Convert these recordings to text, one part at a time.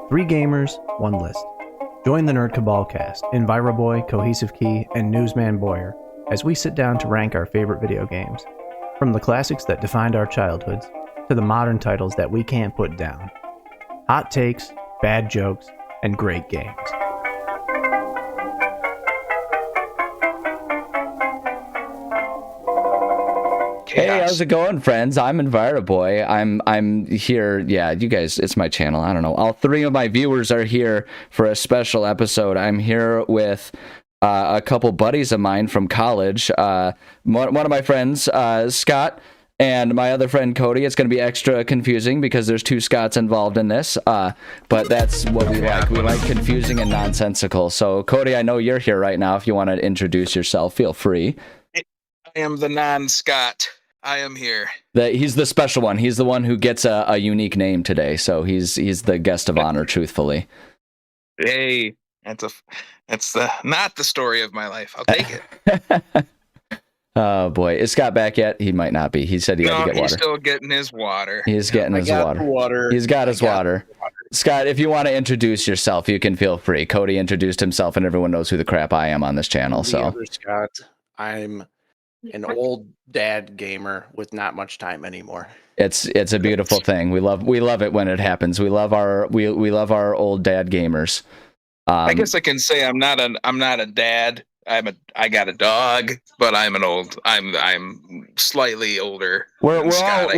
Three gamers, one list. Join the Nerd Cabal cast, Enviroboy, CohesiveKey, and NewsManBoyer as we sit down to rank our favorite video games, from the classics that defined our childhoods to the modern titles that we can't put down. Hot takes, bad jokes, and great games. Hey, how's it going, friends? I'm Enviroboy. I'm here. Yeah, you guys, it's my channel. I don't know. All three of my viewers are here for a special episode. I'm here with a couple buddies of mine from college. One of my friends, Scott, and my other friend, Cody. It's going to be extra confusing because there's two Scotts involved in this, but that's what we like. We like confusing and nonsensical. So, Cody, I know you're here right now. If you want to introduce yourself, feel free. I am the non-Scott. I am here. He's the special one. He's the one who gets a unique name today. So he's the guest of honor, truthfully. Hey, that's not the story of my life. I'll take it. Oh boy, is Scott back yet? He might not be. He said he had to get water. He's still getting his water. He's getting his water. He's got his water. Scott, if you want to introduce yourself, you can feel free. Cody introduced himself, and everyone knows who the crap I am on this channel. So, other Scott, I'm an old dad gamer with not much time anymore. It's a beautiful thing. We love it when it happens. We love our old dad gamers. I guess I can say I'm not a dad. I got a dog, but I'm slightly older. We're all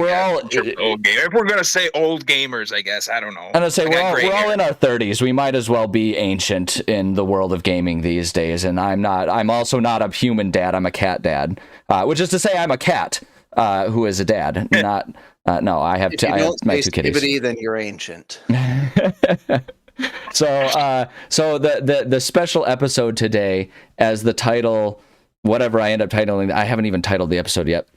old gamer. If we're gonna say old gamers, I guess I don't know. I'm gonna say we're all in our 30s. We might as well be ancient in the world of gaming these days. And I'm also not a human dad. I'm a cat dad, which is to say I'm a cat who is a dad. Not no. I have my two kitties. Then you're ancient. So the special episode today, as the title, whatever I end up titling, I haven't even titled the episode yet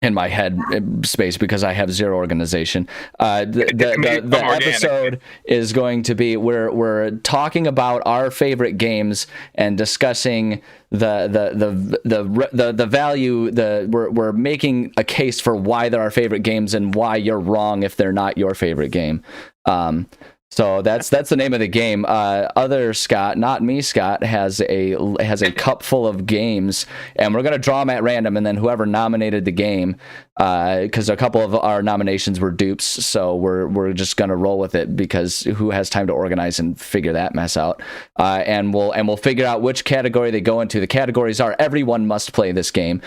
in my head space because I have zero organization. The episode is going to be we're talking about our favorite games and discussing the value. We're making a case for why they're our favorite games and why you're wrong if they're not your favorite game. So that's the name of the game. Other Scott, not me, Scott, has a cup full of games, and we're gonna draw them at random, and then whoever nominated the game, because a couple of our nominations were dupes, so we're just gonna roll with it because who has time to organize and figure that mess out? And we'll figure out which category they go into. The categories are: everyone must play this game,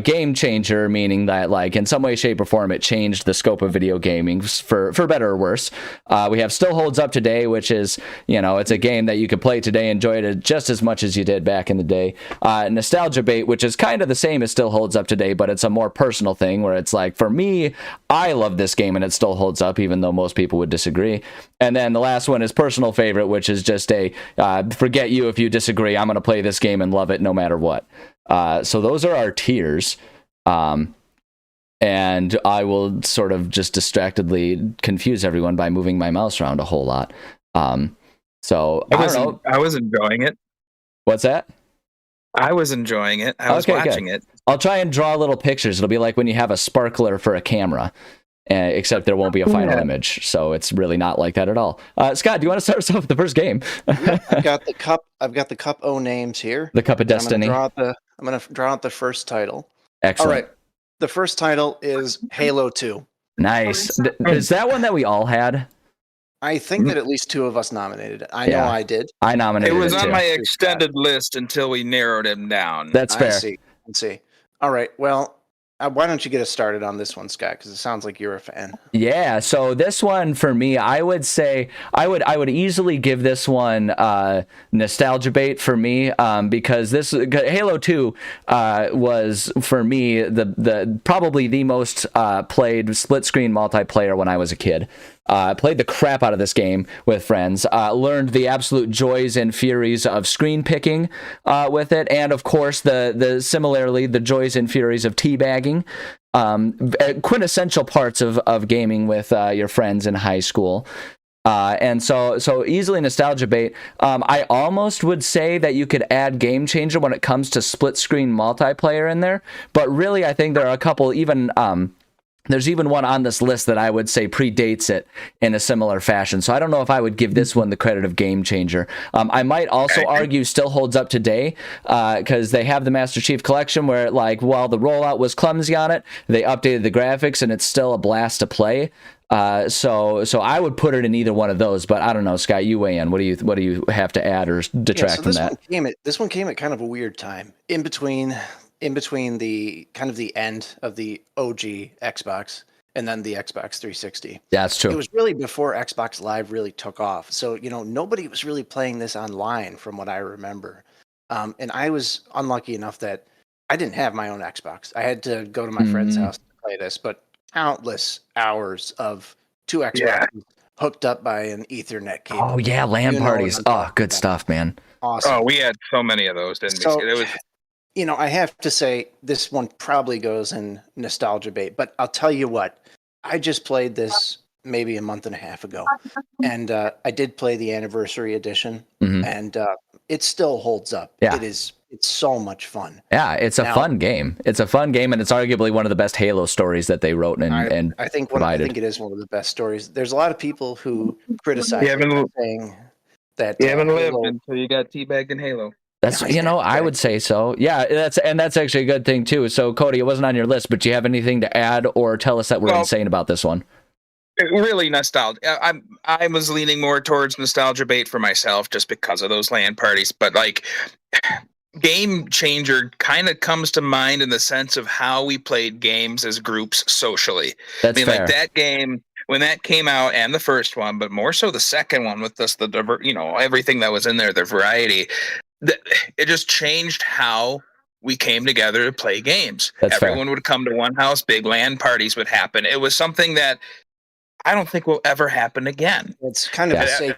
game changer, meaning that like in some way, shape, or form it changed the scope of video gaming for better or worse. We have still holds up today, which is, it's a game that you could play today, enjoy it just as much as you did back in the day. Nostalgia bait, which is kind of the same as still holds up today, but it's a more personal thing where it's like, for me, I love this game and it still holds up, even though most people would disagree. And then the last one is personal favorite, which is just forget you if you disagree. I'm going to play this game and love it no matter what. So those are our tiers. And I will sort of just distractedly confuse everyone by moving my mouse around a whole lot. So I don't know. I was enjoying it. What's that? I was enjoying it. I was watching it. I'll try and draw little pictures. It'll be like when you have a sparkler for a camera, except there won't be a final image. So it's really not like that at all. Scott, do you want to start us off with the first game? I've got the cup O names here. The Cup of Destiny. I'm going to draw out the first title. Excellent. All right. The first title is Halo 2. Nice. Is that one that we all had? I think that at least two of us nominated it. I know I did. I nominated it. It was on too. my extended list until we narrowed him down. That's fair. I see. All right. Well, why don't you get us started on this one, Scott? Because it sounds like you're a fan. Yeah. So this one for me, I would say I would easily give this one nostalgia bait for me because this Halo 2 was for me the probably the most played split screen multiplayer when I was a kid. Played the crap out of this game with friends, learned the absolute joys and furies of screen picking with it, and of course similarly the joys and furies of teabagging. Quintessential parts of gaming with your friends in high school. And so easily nostalgia bait. I almost would say that you could add Game Changer when it comes to split screen multiplayer in there, but really I think there are a couple even. There's even one on this list that I would say predates it in a similar fashion. So I don't know if I would give this one the credit of Game Changer. I might also argue still holds up today because they have the Master Chief Collection where, like, while the rollout was clumsy on it, they updated the graphics and it's still a blast to play. So I would put it in either one of those, but I don't know, Scott, you weigh in. What do you have to add or detract from that? This one came at kind of a weird time in between the kind of the end of the OG Xbox and then the Xbox 360. Yeah, that's true. It was really before Xbox Live really took off. So, nobody was really playing this online from what I remember. And I was unlucky enough that I didn't have my own Xbox. I had to go to my friend's house to play this, but countless hours of two Xboxes hooked up by an Ethernet cable. Oh, yeah, LAN parties. Oh, good stuff, man. Awesome. Oh, we had so many of those, didn't we? It was... I have to say this one probably goes in nostalgia bait, but I'll tell you what, I just played this maybe a month and a half ago, and I did play the anniversary edition, and it still holds up. Yeah. It's so much fun. Yeah, it's a fun game. It's a fun game, and it's arguably one of the best Halo stories that they wrote and I think provided. I think it is one of the best stories. There's a lot of people who criticize it, saying that you haven't lived until you got teabagged in Halo. That's I would say so. Yeah, that's actually a good thing too. So Cody, it wasn't on your list, but do you have anything to add or tell us that we're insane about this one? Really nostalgia. I was leaning more towards nostalgia bait for myself just because of those LAN parties, but like Game Changer kind of comes to mind in the sense of how we played games as groups socially. That's fair. Like that game when that came out, and the first one, but more so the second one with this, everything that was in there, the variety. It just changed how we came together to play games. Everyone would come to one house, big LAN parties would happen. It was something that I don't think will ever happen again. It's kind of it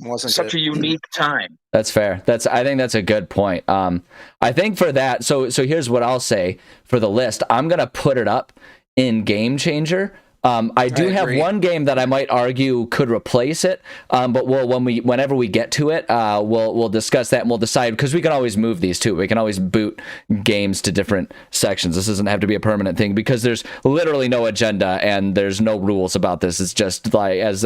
was such a unique time. That's fair. I think that's a good point. I think for that, so here's what I'll say for the list. I'm gonna put it up in Game Changer. I do have one game that I might argue could replace it, but whenever we get to it, we'll discuss that and we'll decide, because we can always move these too. We can always boot games to different sections. This doesn't have to be a permanent thing because there's literally no agenda and there's no rules about this. It's just like as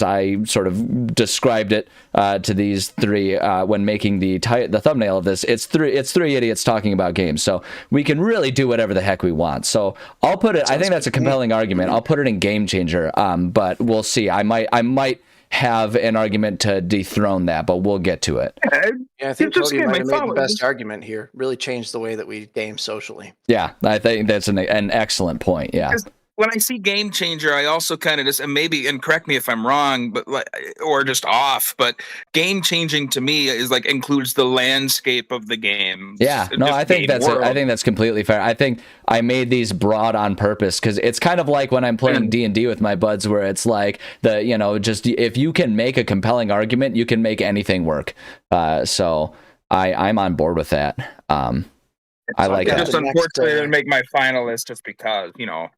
I sort of described it to these three when making the thumbnail of this. It's three idiots talking about games, so we can really do whatever the heck we want. So I'll put it. I think that's a compelling argument. I'll put it in Game Changer, but we'll see. I might have an argument to dethrone that, but we'll get to it. Yeah, I think Cody might have made the best argument here. Really changed the way that we game socially. Yeah, I think that's an excellent point. Yeah. When I see Game Changer, I also kind of just, and correct me if I'm wrong, but or just off, but game changing to me is like includes the landscape of the game. Yeah, no, I think that's completely fair. I think I made these broad on purpose because it's kind of like when I'm playing D&D with my buds, where it's like just if you can make a compelling argument, you can make anything work. So I'm on board with that. I like that. Just unfortunately didn't make my final list just because,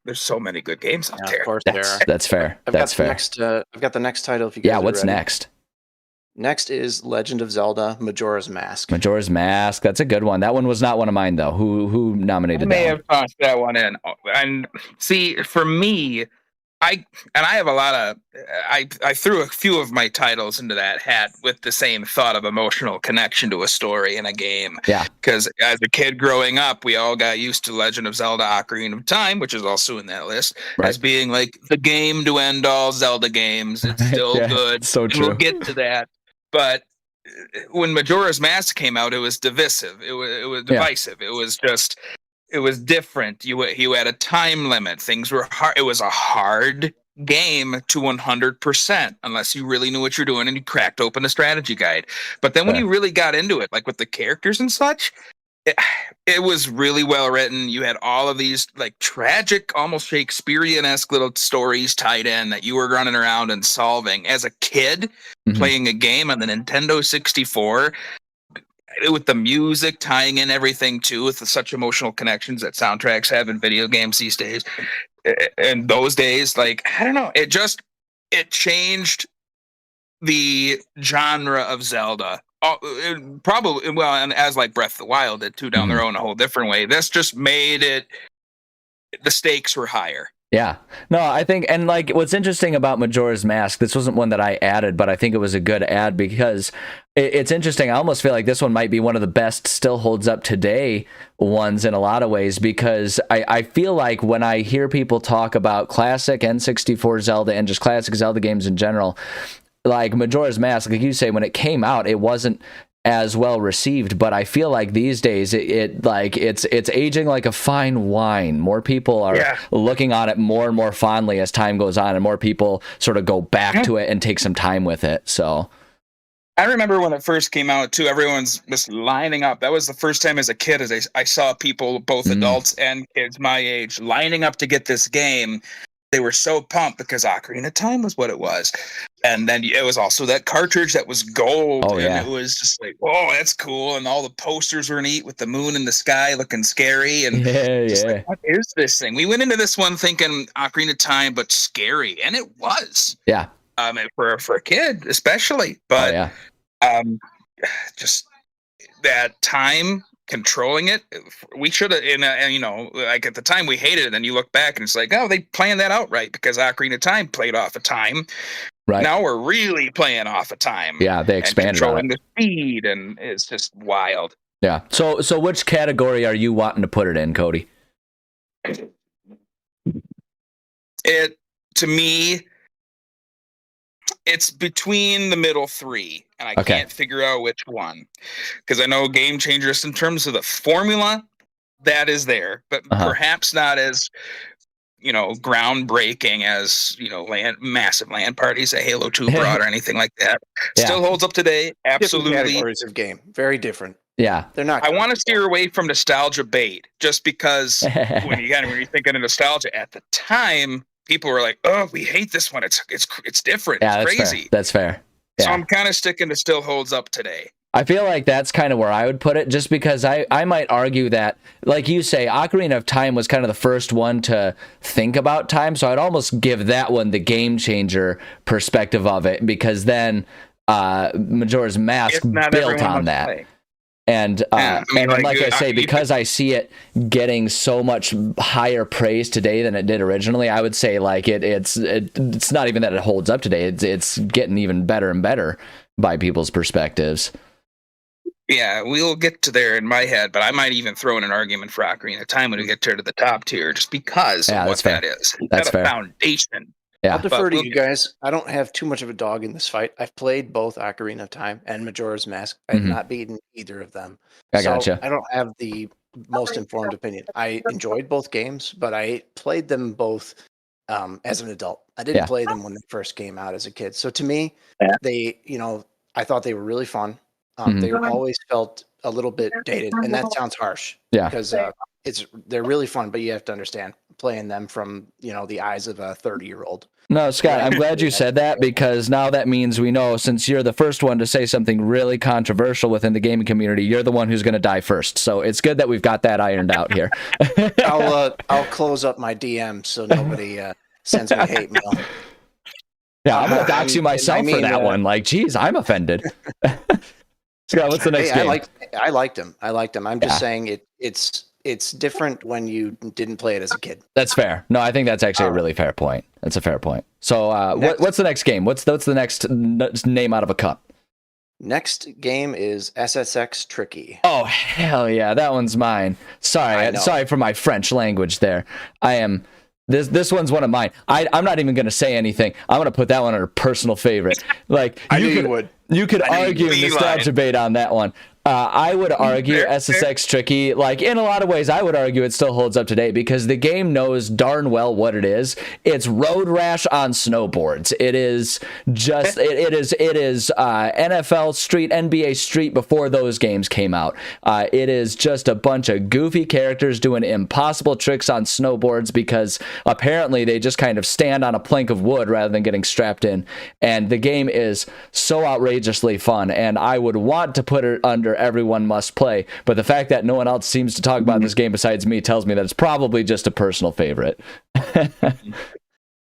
there's so many good games out there. Of course there are. That's fair. That's fair. I've got the next title. If you guys what's ready. Next? Next is Legend of Zelda: Majora's Mask. Majora's Mask. That's a good one. That one was not one of mine though. Who nominated that? I may have tossed that one in. And see, for me, I have a lot of I threw a few of my titles into that hat with the same thought of emotional connection to a story in a game. Yeah. Because as a kid growing up, we all got used to Legend of Zelda: Ocarina of Time, which is also in that list, as being like the game to end all Zelda games. It's still good. So true. We'll get to that. But when Majora's Mask came out, it was divisive. It was divisive. Yeah. It was just. It was different. You had a time limit. Things were hard. It was a hard game to 100%, unless you really knew what you're doing and you cracked open a strategy guide. But then when you really got into it, like with the characters and such, it was really well written. You had all of these like tragic, almost Shakespearean-esque little stories tied in that you were running around and solving. As a kid, playing a game on the Nintendo 64, with the music tying in everything too, with such emotional connections that soundtracks have in video games these days. In those days, like, I don't know, it just it changed the genre of Zelda. Probably, well, and as like Breath of the Wild did too, down the road in a whole different way. This just made it. The stakes were higher. Yeah. No, I think, and like what's interesting about Majora's Mask, this wasn't one that I added, but I think it was a good add because it's interesting. I almost feel like this one might be one of the best, still holds up today ones in a lot of ways, because I feel like when I hear people talk about classic N64 Zelda and just classic Zelda games in general, like Majora's Mask, like you say, when it came out, it wasn't as well received, but I feel like these days it's aging like a fine wine. More people are looking on it more and more fondly as time goes on, and more people sort of go back to it and take some time with it. So I remember when it first came out too, everyone's just lining up. That was the first time as a kid as I saw people, both adults and kids my age, lining up to get this game. They were so pumped because Ocarina of Time was what it was. And then it was also that cartridge that was gold. And it was just like, oh, that's cool. And all the posters were neat with the moon in the sky looking scary. And like, what is this thing? We went into this one thinking Ocarina of Time, but scary. And it was. Yeah. For a kid, especially. But just that time controlling it, we should have, like at the time we hated it, and you look back and it's like, oh, they planned that out right, because Ocarina of Time played off of time. Right now we're really playing off of time. Yeah, they expanded controlling the speed, and it's just wild. Yeah. So which category are you wanting to put it in, Cody? It, to me, it's between the middle three, and I can't figure out which one, because I know Game Changers, in terms of the formula, that is there, but perhaps not as, groundbreaking as, massive land parties that Halo 2 brought or anything like that. Still holds up today. Absolutely. Different categories of game. Very different. Yeah. They're not. I want to steer away from nostalgia bait, just because when you're thinking of nostalgia at the time, people were like, "Oh, we hate this one. It's different. Yeah, it's crazy." That's fair. Yeah. So I'm kind of sticking to still holds up today. I feel like that's kind of where I would put it, just because I might argue that, like you say, Ocarina of Time was kind of the first one to think about time, so I'd almost give that one the game changer perspective of it, because then Majora's Mask built on that. Play. And like I say, because I see it getting so much higher praise today than it did originally, I would say like it's not even that it holds up today. It's getting even better and better by people's perspectives. Yeah, we'll get to there in my head, but I might even throw in an argument for Ocarina of Time when we get to the top tier, just because of what that is. That's fair. Foundation. Yeah. I'll defer to you guys. I don't have too much of a dog in this fight. I've played both Ocarina of Time and Majora's Mask. I've not beaten either of them. I gotcha. I don't have the most informed opinion. I enjoyed both games, but I played them both as an adult. I didn't play them when they first came out as a kid. So to me, they, I thought they were really fun. They always felt a little bit dated, and that sounds harsh. Yeah. Because they're really fun, but you have to understand playing them from the eyes of a 30-year-old. No, Scott, I'm glad you said that, because now that means we know, since you're the first one to say something really controversial within the gaming community, you're the one who's going to die first. So it's good that we've got that ironed out here. I'll close up my DM so nobody sends me hate mail. Yeah, I'm going to dox you myself for that one. Like, geez, I'm offended. Scott, what's the next game? I liked him. I'm just saying it's different when you didn't play it as a kid. That's fair. No, I think that's actually a really fair point. That's a fair point. So what's the next game? What's the next name out of a cup? Next game is SSX Tricky. Oh, hell yeah. That one's mine. Sorry for my French language there. I am... This one's one of mine. I'm not even going to say anything. I'm going to put that one under personal favorite. Like, you could argue nostalgia bait on that one. I would argue SSX Tricky, like in a lot of ways, I would argue it still holds up today, because the game knows darn well what it is. It's road rash on snowboards. It is just, it is NFL Street, NBA Street before those games came out. It is just a bunch of goofy characters doing impossible tricks on snowboards, because apparently they just kind of stand on a plank of wood rather than getting strapped in. And the game is so outrageously fun, and I would want to put it under everyone must play, but the fact that no one else seems to talk about this game besides me tells me that it's probably just a personal favorite.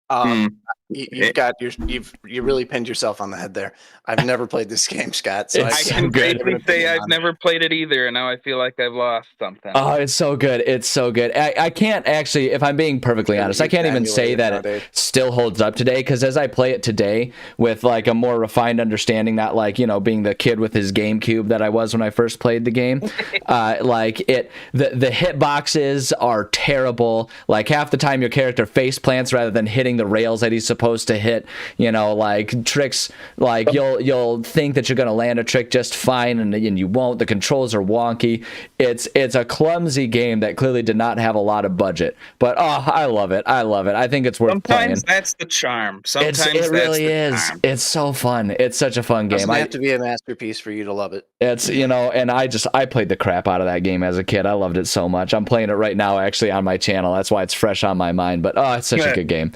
I you really pinned yourself on the head there. I've never played this game, Scott. So I can safely say I've never played it either, and now I feel like I've lost something. Oh, it's so good. It's so good. I can't actually, if I'm being perfectly honest, I can't even say that it still holds up today, because as I play it today with like a more refined understanding, not like, you know, being the kid with his GameCube that I was when I first played the game, like the hitboxes are terrible. Like half the time your character face plants rather than hitting the rails that he's supposed to hit. You know, like tricks, like you'll think that you're going to land a trick just fine, and you won't. The controls are wonky. It's a clumsy game that clearly did not have a lot of budget, but I love it. I think it's worth playing. Sometimes that's the charm. Sometimes it really is. Charm. It's so fun. It's such a fun game. It doesn't have to be a masterpiece for you to love it. It's, you know, and I played the crap out of that game as a kid. I loved it so much. I'm playing it right now actually on my channel. That's why it's fresh on my mind. But it's such a good game.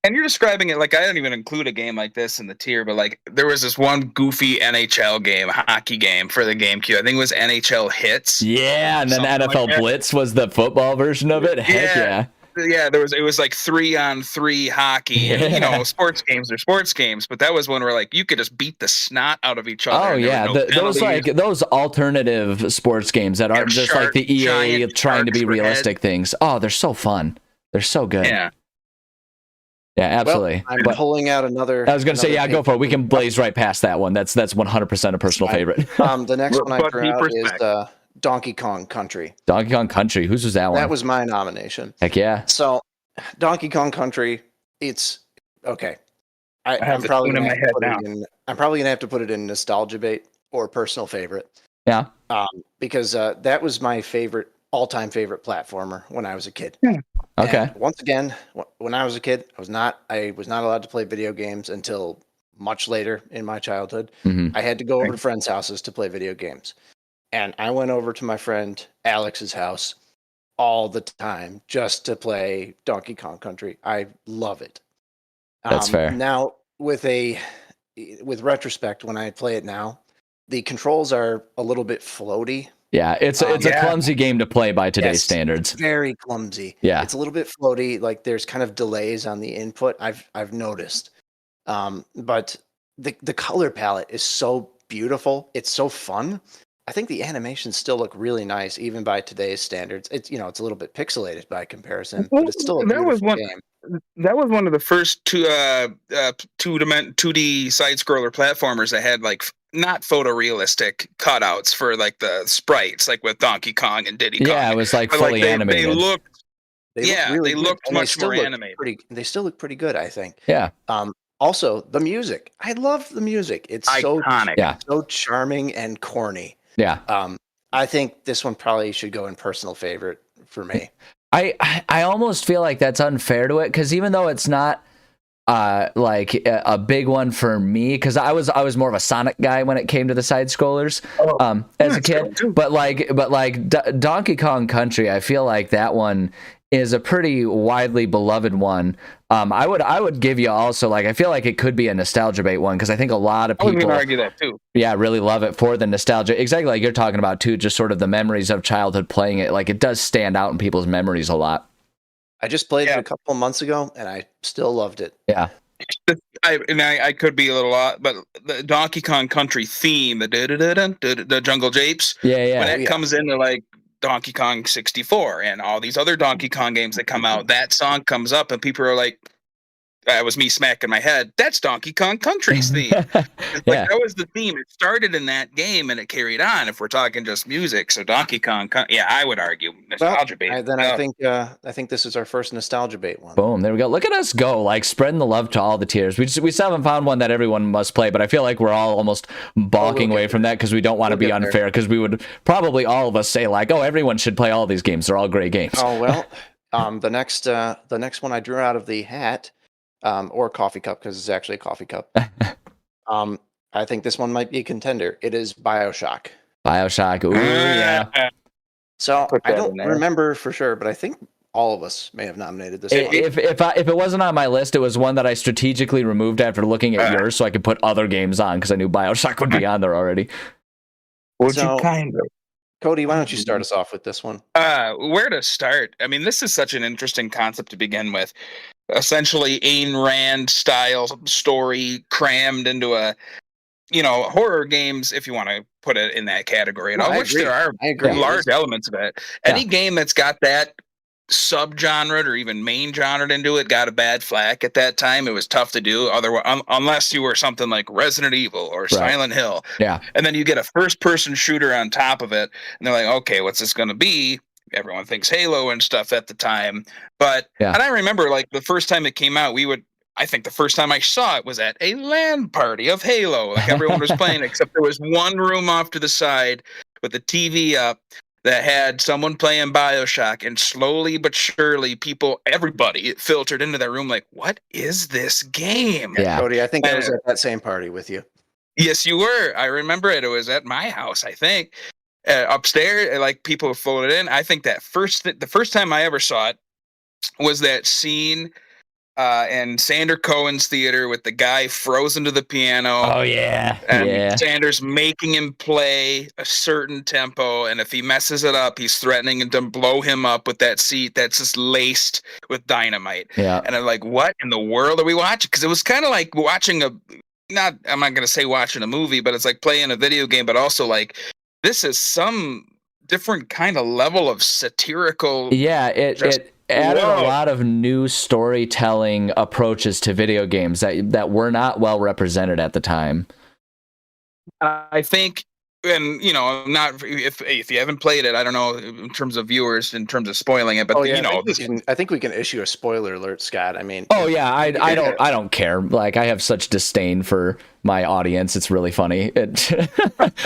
And you're describing it like I don't even include a game like this in the tier, but like there was this one goofy NHL game, hockey game for the GameCube. I think it was NHL Hits. Yeah, and then NFL like Blitz was the football version of it. Heck yeah. Yeah, it was like 3-on-3 hockey. Yeah. And, you know, sports games are sports games, but that was one where like you could just beat the snot out of each other. Oh yeah, those alternative sports games that aren't just like the EA trying to be realistic things. Oh, they're so fun. They're so good. Yeah. Yeah, absolutely. Well, I'm pulling out another. I was going to say, yeah, go for it. We can blaze right past that one. That's 100% a personal favorite. The next one I threw out is Donkey Kong Country. Donkey Kong Country. Whose was that one? That was my nomination. Heck yeah. So, Donkey Kong Country, it's okay. I'm probably going to have to put it in nostalgia bait or personal favorite. Yeah. Because that was my all-time favorite platformer when I was a kid. Okay. And once again, when I was a kid, I was not allowed to play video games until much later in my childhood. Mm-hmm. I had to go over to friends' houses to play video games. And I went over to my friend Alex's house all the time just to play Donkey Kong Country. I love it. That's fair. Now, with retrospect, when I play it now, the controls are a little bit floaty. Yeah, it's a clumsy game to play by today's standards. It's very clumsy. Yeah, it's a little bit floaty. Like there's kind of delays on the input. I've noticed, but the color palette is so beautiful. It's so fun. I think the animations still look really nice, even by today's standards. It's it's a little bit pixelated by comparison, but it's still a beautiful game. That was one of the first 2D side scroller platformers that had like not photorealistic cutouts for like the sprites, like with Donkey Kong and Diddy Kong. Yeah, it was like fully animated. They looked much more animated. They still look pretty good, I think. Yeah. Also, the music. I love the music. It's iconic. So charming and corny. Yeah. I think this one probably should go in personal favorite for me. I almost feel like that's unfair to it, because even though it's not like a big one for me, because I was more of a Sonic guy when it came to the side scrollers as a kid, but Donkey Kong Country, I feel like that one is a pretty widely beloved one. I would give you also, like, I feel like it could be a nostalgia bait one, because I think a lot of people I would argue that too. Yeah, really love it for the nostalgia, exactly like you're talking about too, just sort of the memories of childhood playing it. Like, it does stand out in people's memories a lot. I just played it a couple of months ago, and I still loved it. Yeah. I could be a little odd, but the Donkey Kong Country theme, the Jungle Japes, when it comes into like Donkey Kong 64 and all these other Donkey Kong games that come out, that song comes up and people are like, that was me smacking my head, that's Donkey Kong Country's theme. That was the theme. It started in that game and it carried on, if we're talking just music. So Donkey Kong, I would argue nostalgia bait. I think this is our first nostalgia bait one. Boom, there we go. Look at us go, like spreading the love to all the tiers. We still haven't found one that everyone must play, but I feel like we're all almost balking away from that, because we don't want to be unfair, because we would probably all of us say like, oh, everyone should play all these games. They're all great games. Oh well, the next one I drew out of the hat, or coffee cup, because it's actually a coffee cup. I think this one might be a contender. It is BioShock. BioShock. Ooh, yeah. So I don't remember for sure, but I think all of us may have nominated this one. If it wasn't on my list, it was one that I strategically removed after looking at yours, so I could put other games on, because I knew BioShock would be on there already. Would you kindly? Cody, why don't you start us off with this one? Where to start? I mean, this is such an interesting concept to begin with. Essentially, Ayn Rand style story crammed into a, horror games, if you want to put it in that category. And No, I I wish agree. there are I agree. large elements of it. Any game that's got that subgenre or even main genre into it got a bad flack at that time. It was tough to do, otherwise, unless you were something like Resident Evil or Silent Hill. Yeah. And then you get a first-person shooter on top of it, and they're like, okay, what's this going to be? Everyone thinks Halo and stuff at the time. But, and I remember, like, the first time it came out, I think the first time I saw it was at a LAN party of Halo. Like, everyone was playing, except there was one room off to the side with the TV up that had someone playing BioShock, and slowly but surely everybody filtered into that room like, what is this game? Yeah. Cody, I think I was at that same party with you. Yes, you were. I remember it. It was at my house, I think. Upstairs, like, people floated in. I think the first time I ever saw it was that scene in Sander Cohen's theater with the guy frozen to the piano. Oh, yeah. And Sanders making him play a certain tempo, and if he messes it up, he's threatening to blow him up with that seat that's just laced with dynamite. Yeah. And I'm like, what in the world are we watching? Because it was kind of like watching I'm not going to say watching a movie, but it's like playing a video game, but also like, this is some different kind of level of satirical. Yeah, it added a lot of new storytelling approaches to video games that were not well represented at the time. I think, and not if you haven't played it, I don't know in terms of viewers, in terms of spoiling it, but I think we can issue a spoiler alert, Scott. I mean, I don't care. Like, I have such disdain for my audience. It's really funny.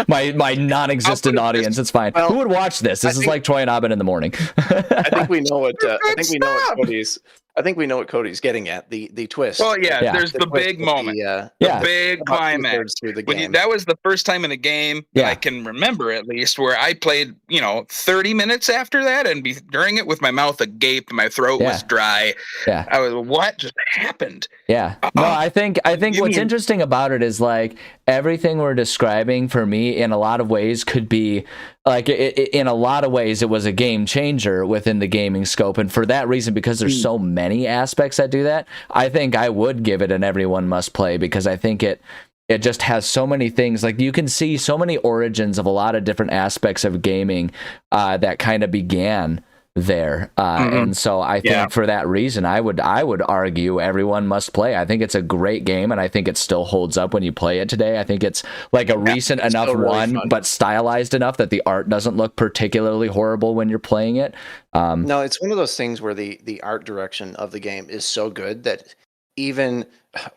My non-existent audience. It's fine. Who would watch this? This is like Troy and Abed in the morning. I think we know what. I think we know what Cody's getting at. The twist. Well, there's the big moment. The big climax. That was the first time in the game that I can remember, at least, where I played, 30 minutes after that, and during it with my mouth agape, my throat was dry. Yeah. I was, what just happened? Yeah. No, I think what's interesting about it is, like, everything we're describing for me in a lot of ways could be like, in a lot of ways it was a game changer within the gaming scope, and for that reason, because there's so many aspects that do that, I think I would give it an everyone must play, because I think it just has so many things. Like, you can see so many origins of a lot of different aspects of gaming that kind of began there, and so I think for that reason, I would argue everyone must play. I think it's a great game, and I think it still holds up when you play it today. I think it's like a recent enough one, fun, but stylized enough that the art doesn't look particularly horrible when you're playing it. No, it's one of those things where the art direction of the game is so good that even,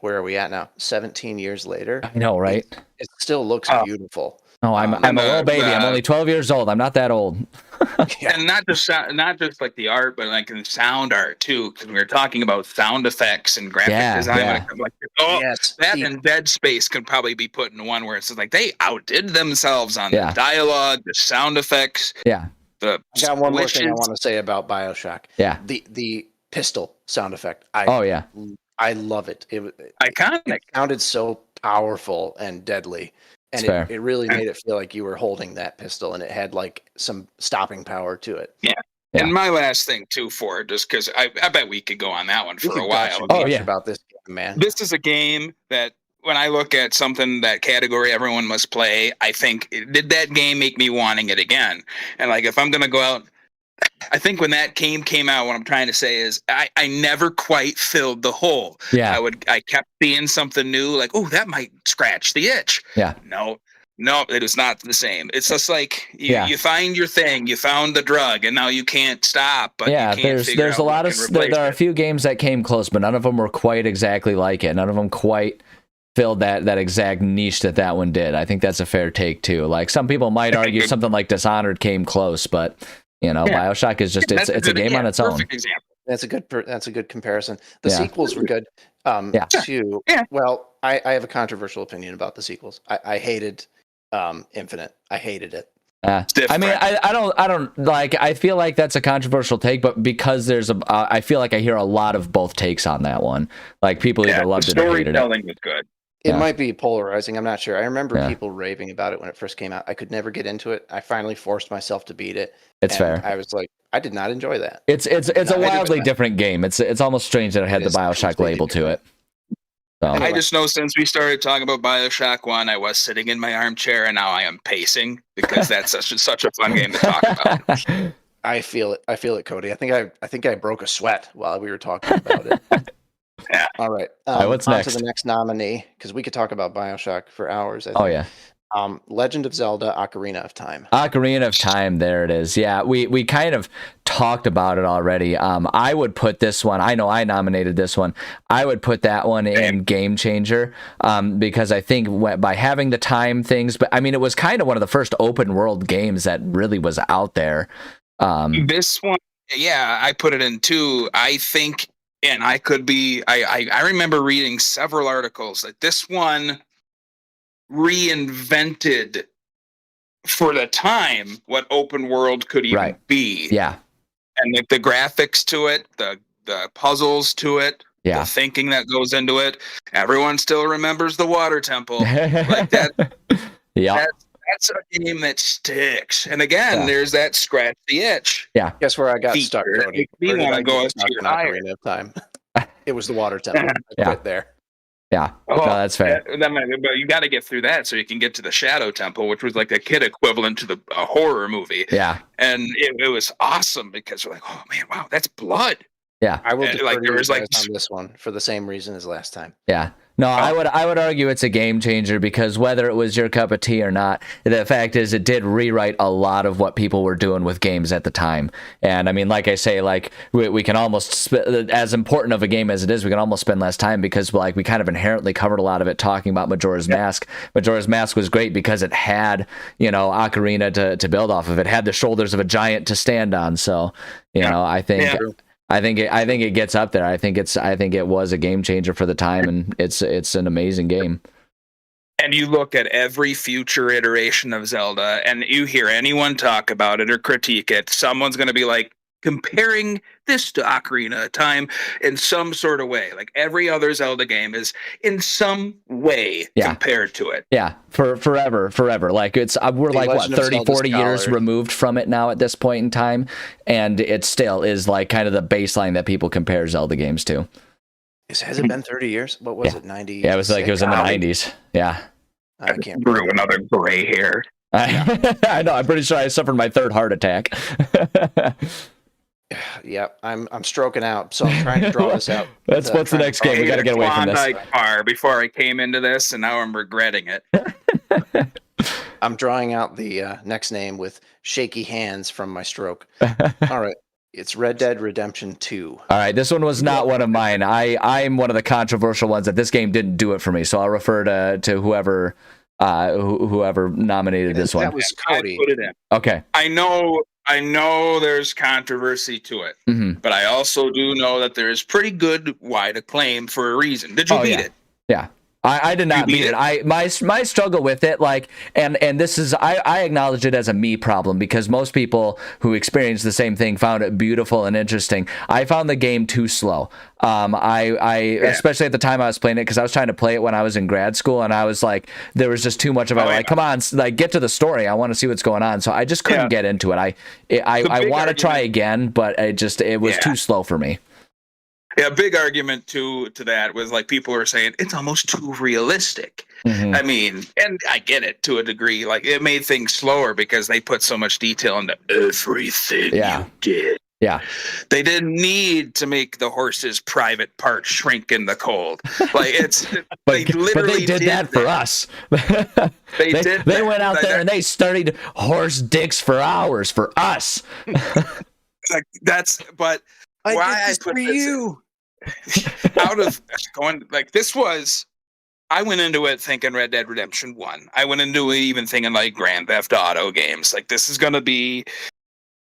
where are we at now? 17 years later, I know, right? It still looks beautiful. Oh, I'm a little baby. I'm only 12 years old. I'm not that old. And not just like the art, but like the sound art too. Because we were talking about sound effects and graphic design. That and Dead Space could probably be put in one where it's like they outdid themselves on the dialogue, the sound effects. Yeah. I got one more thing I want to say about BioShock. Yeah. The pistol sound effect. I love it. Iconic. It sounded so powerful and deadly. And it really made it feel like you were holding that pistol, and it had like some stopping power to it. Yeah. And my last thing too, for it, just because I bet we could go on that one for a while. About this game, man. This is a game that, when I look at something, that category everyone must play, I think, did that game make me wanting it again? And like, if I'm gonna go out, I think when that game came out, what I'm trying to say is I never quite filled the hole. Yeah. I kept seeing something new, like, oh, that might scratch the itch. Yeah. No, it was not the same. It's just like you find your thing, you found the drug, and now you can't stop. But there's a lot of there are a few games that came close, but none of them were quite exactly like it. None of them quite filled that exact niche that one did. I think that's a fair take too. Like, some people might argue something like Dishonored came close, but BioShock is just it's a game on its own. Example. That's a good comparison. The sequels were good too. Yeah. Well, I have a controversial opinion about the sequels. I hated Infinite. I hated it. I mean, I don't like. I feel like that's a controversial take, but because I feel like I hear a lot of both takes on that one. Like, people either loved it or hated it. Storytelling was good. It might be polarizing. I'm not sure. I remember Yeah. people raving about it when it first came out. I could never get into it. I finally forced myself to beat it. It's and fair. I was like, I did not enjoy that. It's a wildly different game. It's almost strange that it had the BioShock label to it. So. I just know since we started talking about BioShock 1, I was sitting in my armchair, and now I am pacing because that's such a fun game to talk about. I feel it, Cody. I think I broke a sweat while we were talking about it. Yeah. All right. What's on next? to the next nominee, because we could talk about BioShock for hours. I think. Oh yeah. Legend of Zelda: Ocarina of Time. Ocarina of Time, there it is. Yeah, we kind of talked about it already. I would put this one, I know I nominated this one, I would put that one in Game Changer, because I think by having the time things, but I mean, it was kind of one of the first open world games that really was out there. This one, yeah, I put it in too. I think, and I could be, I remember reading several articles that this one reinvented for the time what open world could even be. Yeah. And the graphics to it, the puzzles to it, the thinking that goes into it. Everyone still remembers the water temple. Like that. Yeah. That's a game that sticks. And again, there's that scratch the itch. Yeah. Guess where I got stuck, Cody? You want to go to Ocarina of Time. It was the water temple. I quit there. Yeah, no, that's fair. But you got to get through that so you can get to the Shadow Temple, which was like a kid equivalent to a horror movie. Yeah, and it was awesome because we're like, oh man, wow, that's blood. Yeah, I will defer to you guys on this one for the same reason as last time. Yeah. No, I would argue it's a game changer because whether it was your cup of tea or not, the fact is it did rewrite a lot of what people were doing with games at the time. And I mean, like I say, like we can almost, as important of a game as it is, we can almost spend less time because like we kind of inherently covered a lot of it talking about Majora's Mask. Majora's Mask was great because it had, Ocarina to build off of. It had the shoulders of a giant to stand on. So, I think... Yeah. I think it gets up there. I think it was a game changer for the time, and it's an amazing game. And you look at every future iteration of Zelda, and you hear anyone talk about it or critique it, someone's going to be like comparing this to Ocarina of Time in some sort of way. Like every other Zelda game is in some way compared to it. Yeah, forever. Like we're like what 30, 40 years removed from it now at this point in time, and it still is like kind of the baseline that people compare Zelda games to. Has it been 30 years? What was it? 90? Yeah, it was in the 90s. Yeah. I can't brew another gray hair. I know. I'm pretty sure I suffered my third heart attack. Yeah, I'm stroking out, so I'm trying to draw this out. What's the next game? We got to get away from this. Bar before I came into this, and now I'm regretting it. I'm drawing out the next name with shaky hands from my stroke. All right, it's Red Dead Redemption 2. All right, this one was not one of mine. I'm one of the controversial ones that this game didn't do it for me, so I'll refer to whoever nominated this one. That was Cody. I put it in. Okay. I know there's controversy to it, but I also do know that there is pretty good wide acclaim for a reason. Did you beat it? Yeah. I did not beat it. My struggle with it, like, and this is, I acknowledge it as a me problem because most people who experienced the same thing found it beautiful and interesting. I found the game too slow. Especially at the time I was playing it, because I was trying to play it when I was in grad school, and I was like, there was just too much of it. Like, come on, like, get to the story. I want to see what's going on. So I just couldn't get into it. I want to try again, but it was too slow for me. Yeah, a big argument to that was like people were saying it's almost too realistic. I mean, and I get it to a degree. Like it made things slower because they put so much detail into everything you did. Yeah, they didn't need to make the horse's private part shrink in the cold. Like they literally did that for us. They went out there and they studied horse dicks for hours for us. Like but. Why I put this out of going like this was, I went into it thinking Red Dead Redemption 1. I went into it even thinking like Grand Theft Auto games. Like this is going to be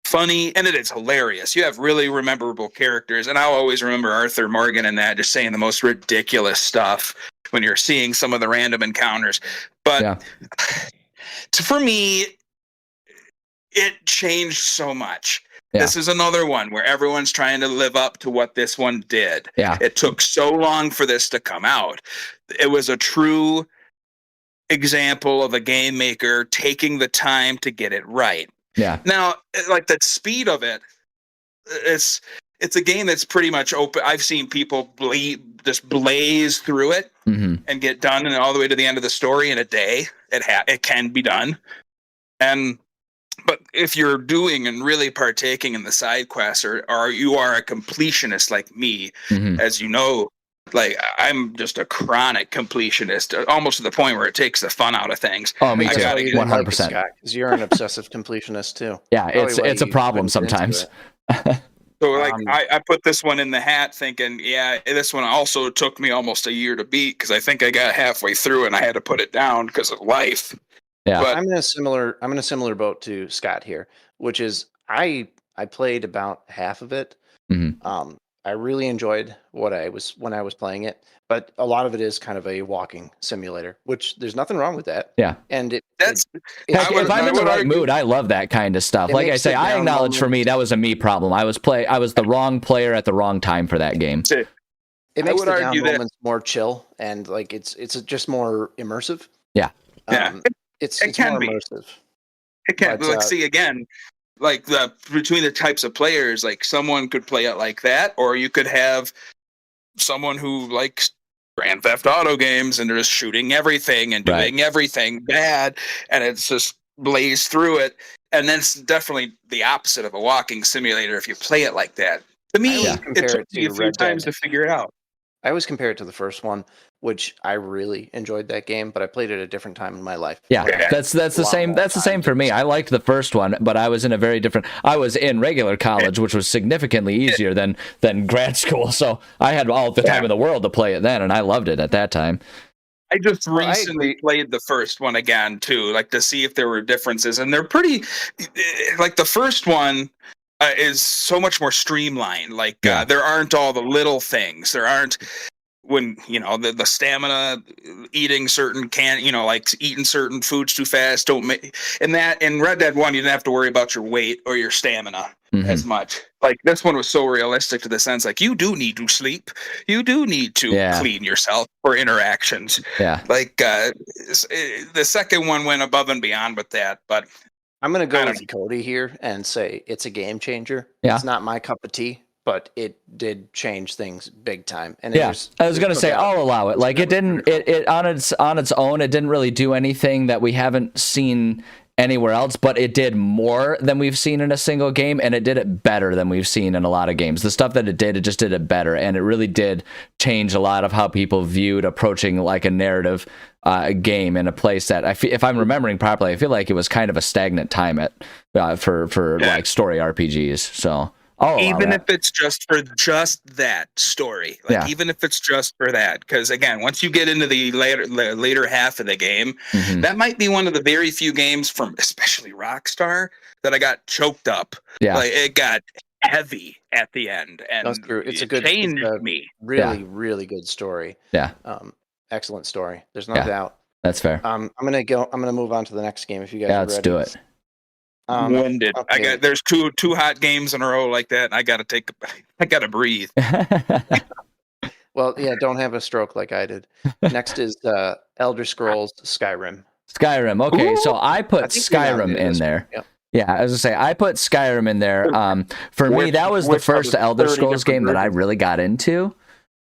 funny, and it is hilarious. You have really memorable characters, and I'll always remember Arthur Morgan and that just saying the most ridiculous stuff when you're seeing some of the random encounters. But for me, it changed so much. This is another one where everyone's trying to live up to what this one did. Yeah. It took so long for this to come out. It was a true example of a game maker taking the time to get it right. Yeah. Now, like the speed of it, it's a game that's pretty much open. I've seen people just blaze through it and get done and all the way to the end of the story in a day. It can be done. But if you're doing and really partaking in the side quests, or you are a completionist like me, as you know, like I'm just a chronic completionist, almost to the point where it takes the fun out of things. Oh, me too. 100%. Because you're an obsessive completionist too. Yeah, it's a problem sometimes. So like I put this one in the hat thinking, yeah, this one also took me almost a year to beat because I think I got halfway through and I had to put it down because of life. Yeah, but I'm in a similar boat to Scott here, which is I played about half of it. I really enjoyed when I was playing it, but a lot of it is kind of a walking simulator, which there's nothing wrong with that. Yeah, and if I'm in the right mood, I love that kind of stuff. Like I say, I acknowledge for me that was a me problem. I was the wrong player at the wrong time for that game. It makes the down moments more chill and like it's just more immersive. Yeah, it's can more be immersive. It can see again. Like between the types of players, like someone could play it like that, or you could have someone who likes Grand Theft Auto games and they're just shooting everything and doing everything bad, and it's just blaze through it. And then it's definitely the opposite of a walking simulator if you play it like that. To me, it took me a few times to figure it out. I always compare it to the first one, which I really enjoyed that game, but I played it at a different time in my life. Yeah, that's the same. That's the same for me. I liked the first one, but I was in a very different. I was in regular college, which was significantly easier than grad school. So I had all the time in the world to play it then, and I loved it at that time. I just recently played the first one again too, like to see if there were differences, and they're pretty. Like the first one. Is so much more streamlined. Like there aren't all the little things. There aren't when the stamina, eating certain like eating certain foods too fast. Don't make in Red Dead 1 you didn't have to worry about your weight or your stamina as much. Like this one was so realistic to the sense like you do need to sleep, you do need to clean yourself for interactions. Yeah, like the second one went above and beyond with that, but. I'm going to go with Cody here and say it's a game changer. Yeah. It's not my cup of tea, but it did change things big time. And I was going to say I'll allow it. Like it didn't it on its own it didn't really do anything that we haven't seen anywhere else, but it did more than we've seen in a single game, and it did it better than we've seen in a lot of games. The stuff that it just did it better, and it really did change a lot of how people viewed approaching like a narrative game in a place that if I'm remembering properly, I feel like it was kind of a stagnant time for like story RPGs. So even if it's just for that story, like even if it's just for that, because again, once you get into the later half of the game, that might be one of the very few games from especially Rockstar that I got choked up. Yeah, like it got heavy at the end, and that's true. It's changed me. Really good story. Yeah. Excellent story. There's no doubt. That's fair. I'm gonna move on to the next game if you guys are ready. Let's do it. Winded. Okay. There's two hot games in a row like that, and I gotta breathe. Well, don't have a stroke like I did. Next is Elder Scrolls Skyrim. Skyrim. Okay, so I put Skyrim in there. Yep. Yeah, as I say, I put Skyrim in there. For me, that was the first Elder Scrolls game that I really got into.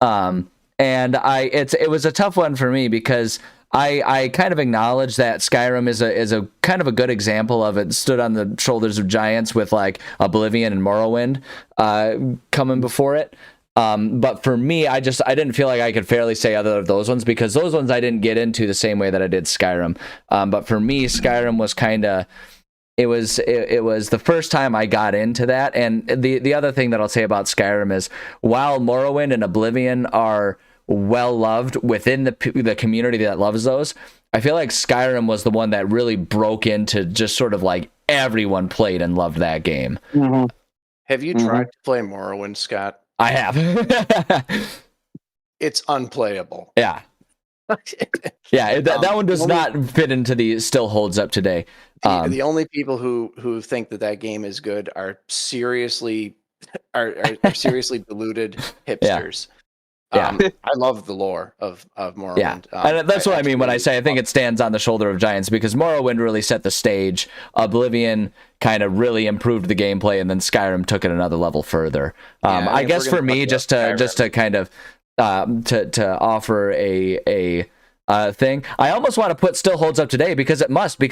And it was a tough one for me because I kind of acknowledge that Skyrim is a kind of a good example of it stood on the shoulders of giants with like Oblivion and Morrowind coming before it. But for me, I didn't feel like I could fairly say other of those ones because those ones I didn't get into the same way that I did Skyrim. But for me, Skyrim was kind of it was the first time I got into that. And the other thing that I'll say about Skyrim is while Morrowind and Oblivion are well loved within the community that loves those, I feel like Skyrim was the one that really broke into just sort of like everyone played and loved that game. Mm-hmm. Have you tried to play Morrowind, Scott? I have. It's unplayable. Yeah. Yeah, that one does not fit into the still holds up today. The only people who think that game is good are seriously seriously deluded hipsters. Yeah. I love the lore of Morrowind. Yeah, and that's what I mean when I say I think it stands on the shoulder of giants, because Morrowind really set the stage. Oblivion kind of really improved the gameplay, and then Skyrim took it another level further. I guess for me, just to kind of to offer a thing, I almost want to put still holds up today because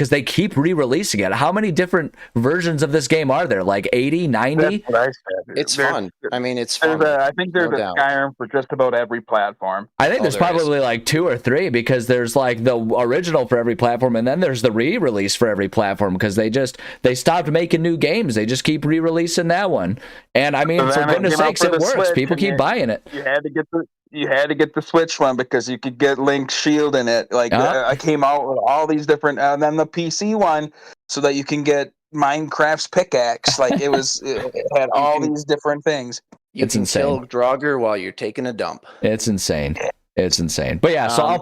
they keep re-releasing it. How many different versions of this game are there? Like 80, 90? That's what I said. It's fun. I mean, it's fun. I think there's a Skyrim for just about every platform. I think there's probably like 2 or 3, because there's like the original for every platform, and then there's the re-release for every platform, because they stopped making new games. They just keep re-releasing that one. And I mean, for goodness sakes, it works. People keep buying it. You had to get the Switch one because you could get Link's Shield in it. Like I came out with all these different, and then the PC one so that you can get Minecraft's pickaxe. Like it had all these different things. It's insane. Kill Draugr while you're taking a dump. It's insane. It's insane. But yeah, so I'll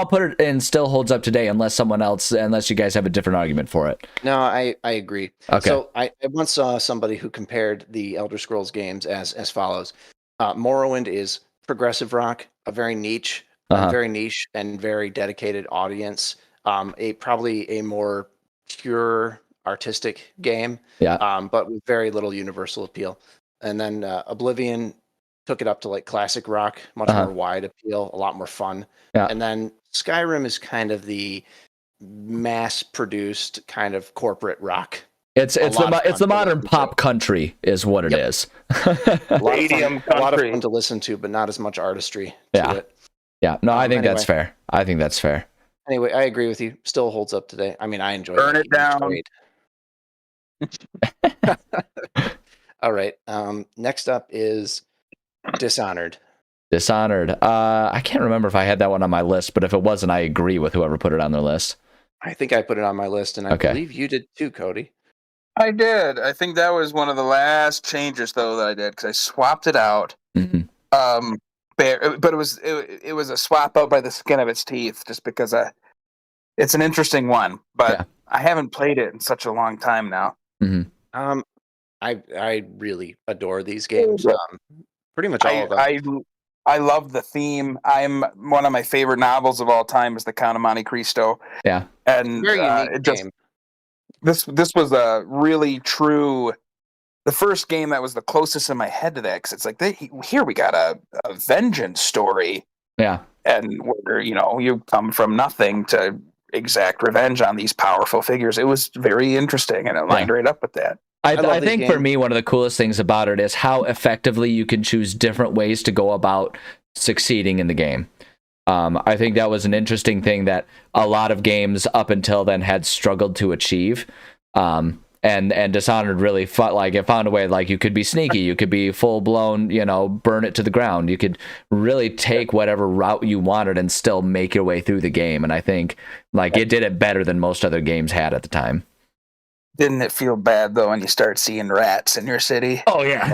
put it in still holds up today, unless you guys have a different argument for it. No, I agree. Okay. So I once saw somebody who compared the Elder Scrolls games as follows. Morrowind is progressive rock, a very niche and very dedicated audience. Probably a more pure artistic game, but with very little universal appeal. And then Oblivion took it up to like classic rock, much more wide appeal, a lot more fun. Yeah. And then Skyrim is kind of the mass-produced kind of corporate rock. It's the modern pop country is what it is. A lot of fun to listen to, but not as much artistry to it. Yeah, no, I think that's fair. I think that's fair. Anyway, I agree with you. Still holds up today. I mean, I enjoy Burn it down. All right. Next up is Dishonored. I can't remember if I had that one on my list, but if it wasn't, I agree with whoever put it on their list. I think I put it on my list, and I believe you did too, Cody. I did. I think that was one of the last changes, though, that I did, because I swapped it out. Mm-hmm. But it was a swap out by the skin of its teeth, just because it's an interesting one. But I haven't played it in such a long time now. Mm-hmm. I really adore these games. Pretty much all of them. I love the theme. One of my favorite novels of all time is The Count of Monte Cristo. Yeah, and very unique game. This was a really true. The first game that was the closest in my head to that, because it's like here we got a vengeance story. Yeah, and where you come from nothing to exact revenge on these powerful figures. It was very interesting, and it lined right up with that. I think for me, one of the coolest things about it is how effectively you can choose different ways to go about succeeding in the game. I think that was an interesting thing that a lot of games up until then had struggled to achieve. And Dishonored really found a way, like you could be sneaky, you could be full blown, burn it to the ground. You could really take whatever route you wanted and still make your way through the game. And I think it did it better than most other games had at the time. Didn't it feel bad, though, when you start seeing rats in your city? Oh, yeah.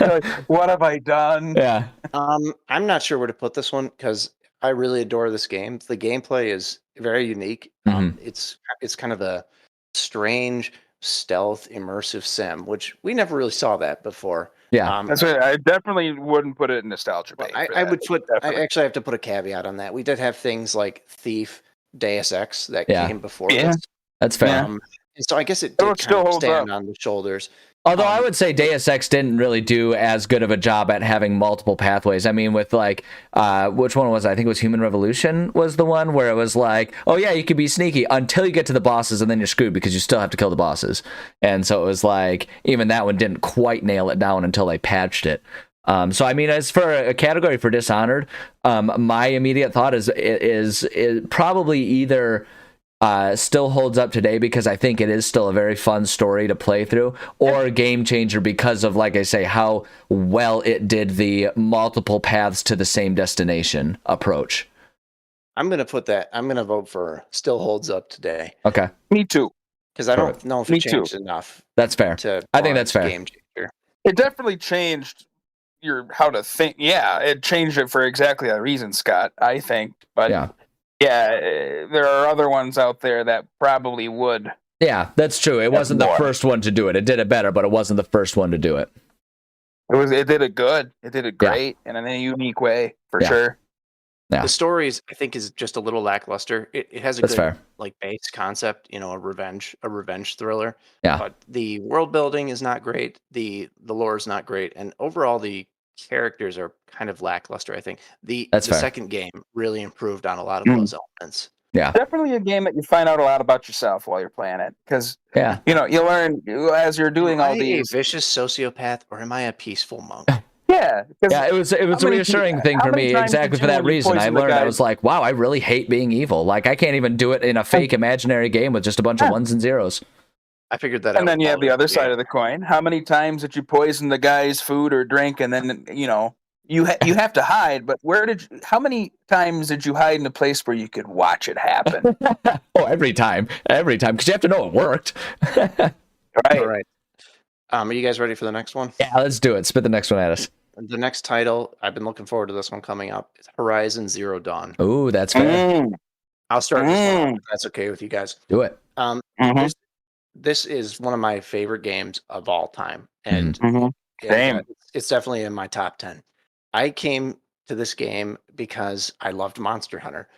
Like, what have I done? Yeah. I'm not sure where to put this one, because I really adore this game. The gameplay is very unique. It's kind of a strange stealth immersive sim, which we never really saw that before. Yeah. That's right. I definitely wouldn't put it in nostalgia bait. I actually have to put a caveat on that. We did have things like Thief, Deus Ex that came before this. That's fair. And so I guess it did kind of stand on the shoulders. Although I would say Deus Ex didn't really do as good of a job at having multiple pathways. I mean, with which one was it? I think it was Human Revolution was the one where it was like, oh yeah, you could be sneaky until you get to the bosses, and then you're screwed because you still have to kill the bosses. And so it was like, even that one didn't quite nail it down until they patched it. So I mean, as for a category for Dishonored, my immediate thought is probably either still holds up today because I think it is still a very fun story to play through, or a game changer because of, like I say, how well it did the multiple paths to the same destination approach. I'm going to vote for still holds up today. Okay. Me too. Because I don't know if it changed enough. That's fair. I think that's fair. Game changer. It definitely changed how to think. Yeah, it changed it for exactly that reason, Scott, I think. But Yeah. There are other ones out there that probably would. Yeah, that's true. It wasn't the first one to do it. It did it better, but it wasn't the first one to do it. It did it good. It did it great, and in a unique way, for sure. Yeah. The stories, I think, is just a little lackluster. It has a That's good fair. like base concept, a revenge thriller. Yeah. But the world building is not great. The lore is not great, and overall the characters are kind of lackluster. I think the That's fair. second game really improved on a lot of those elements. Yeah. Definitely a game that you find out a lot about yourself while you're playing it, because you learn as you're doing all these. Am I a vicious sociopath or am I a peaceful monk? Yeah, it was a reassuring thing for me, exactly for that reason. I learned, I was like, wow, I really hate being evil. Like, I can't even do it in a fake imaginary game with just a bunch of ones and zeros. I figured that out. And then you have the other side of the coin. How many times did you poison the guy's food or drink, and then you have to hide? But how many times did you hide in a place where you could watch it happen? Oh, every time, because you have to know it worked. Right. All right. Are you guys ready for the next one? Yeah, let's do it. Spit the next one at us. The next title, I've been looking forward to this one coming up. It's Horizon Zero Dawn. Ooh, that's fair. I'll start this one, if that's okay with you guys. Do it. This is one of my favorite games of all time, and it's definitely in my top 10. I came to this game because I loved Monster Hunter,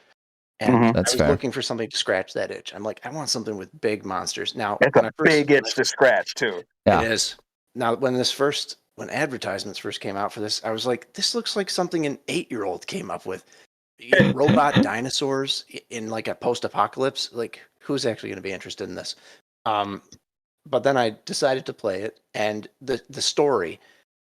and That's I was fair. looking for something to scratch that itch. I'm like, I want something with big monsters. Now, It's a big itch to scratch too. Yeah. It is. Now, when advertisements first came out for this, I was like, this looks like something an 8-year-old came up with. Robot dinosaurs in like a post-apocalypse. Like, who's actually going to be interested in this? But then I decided to play it, and the story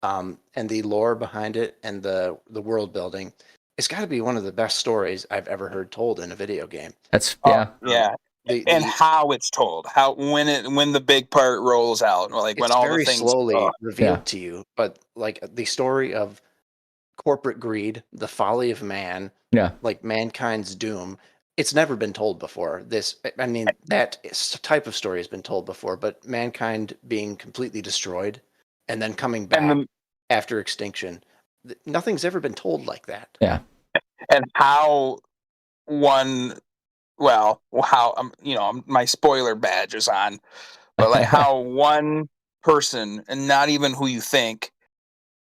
and the lore behind it and the world building, it's got to be one of the best stories I've ever heard told in a video game. That's And how it's told, when the big part rolls out, like when all the things slowly revealed to you, but like the story of corporate greed, the folly of man, like mankind's doom. It's never been told before. That type of story has been told before, but mankind being completely destroyed and then coming back after extinction, nothing's ever been told like that. Yeah. And how my spoiler badge is on, but like how one person, and not even who you think,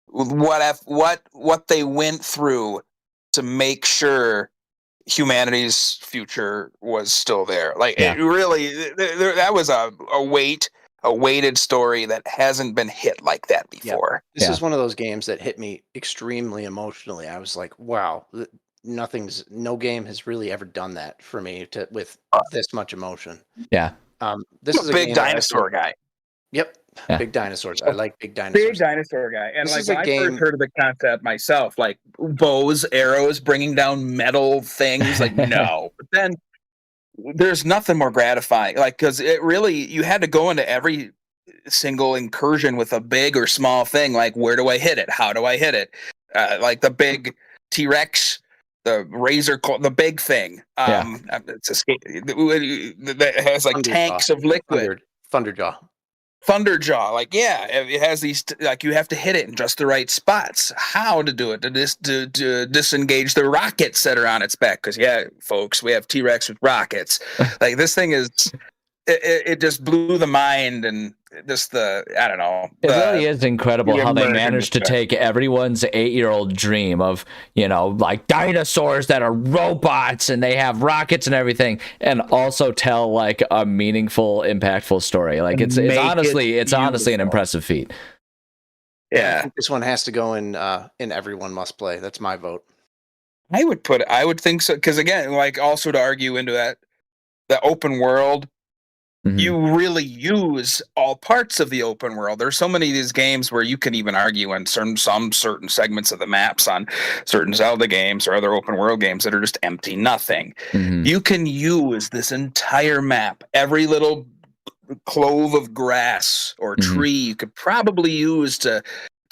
what they went through to make sure humanity's future was still there. Like it really, that was a weighted story that hasn't been hit like that before. This is one of those games that hit me extremely emotionally. I was like, wow, no game has really ever done that for me with this much emotion. Yeah. This is a big dinosaur guy. Yep. Yeah. Big dinosaurs. I like big dinosaurs. Big dinosaur guy. And like when I first heard of the concept myself, like bows, arrows, bringing down metal things, like no. But then there's nothing more gratifying, like, because it really, you had to go into every single incursion with a big or small thing, like where do I hit it? How do I hit it? Like the big T-Rex, the razor, the big thing. It's that has like tanks of liquid. Thunderjaw, like it has these like you have to hit it in just the right spots. How to do it to disengage the rockets that are on its back? Because folks, we have T-Rex with rockets. Like this thing is, it just blew the mind, and just I don't know. It really is incredible how they managed to take everyone's 8-year-old dream of, like dinosaurs that are robots and they have rockets and everything, and also tell like a meaningful, impactful story. Like it's honestly an impressive feat. Yeah, I think this one has to go in everyone must play. That's my vote. I would think so, because again, like also to argue into that, the open world. Mm-hmm. You really use all parts of the open world. There's so many of these games where you can even argue on some certain segments of the maps on certain Zelda games or other open world games that are just empty, nothing. Mm-hmm. You can use this entire map, every little clove of grass or tree you could probably use to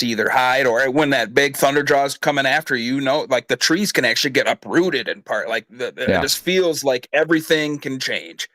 either hide, or when that big Thunderjaw's coming after you, like the trees can actually get uprooted in part. Like it just feels like everything can change.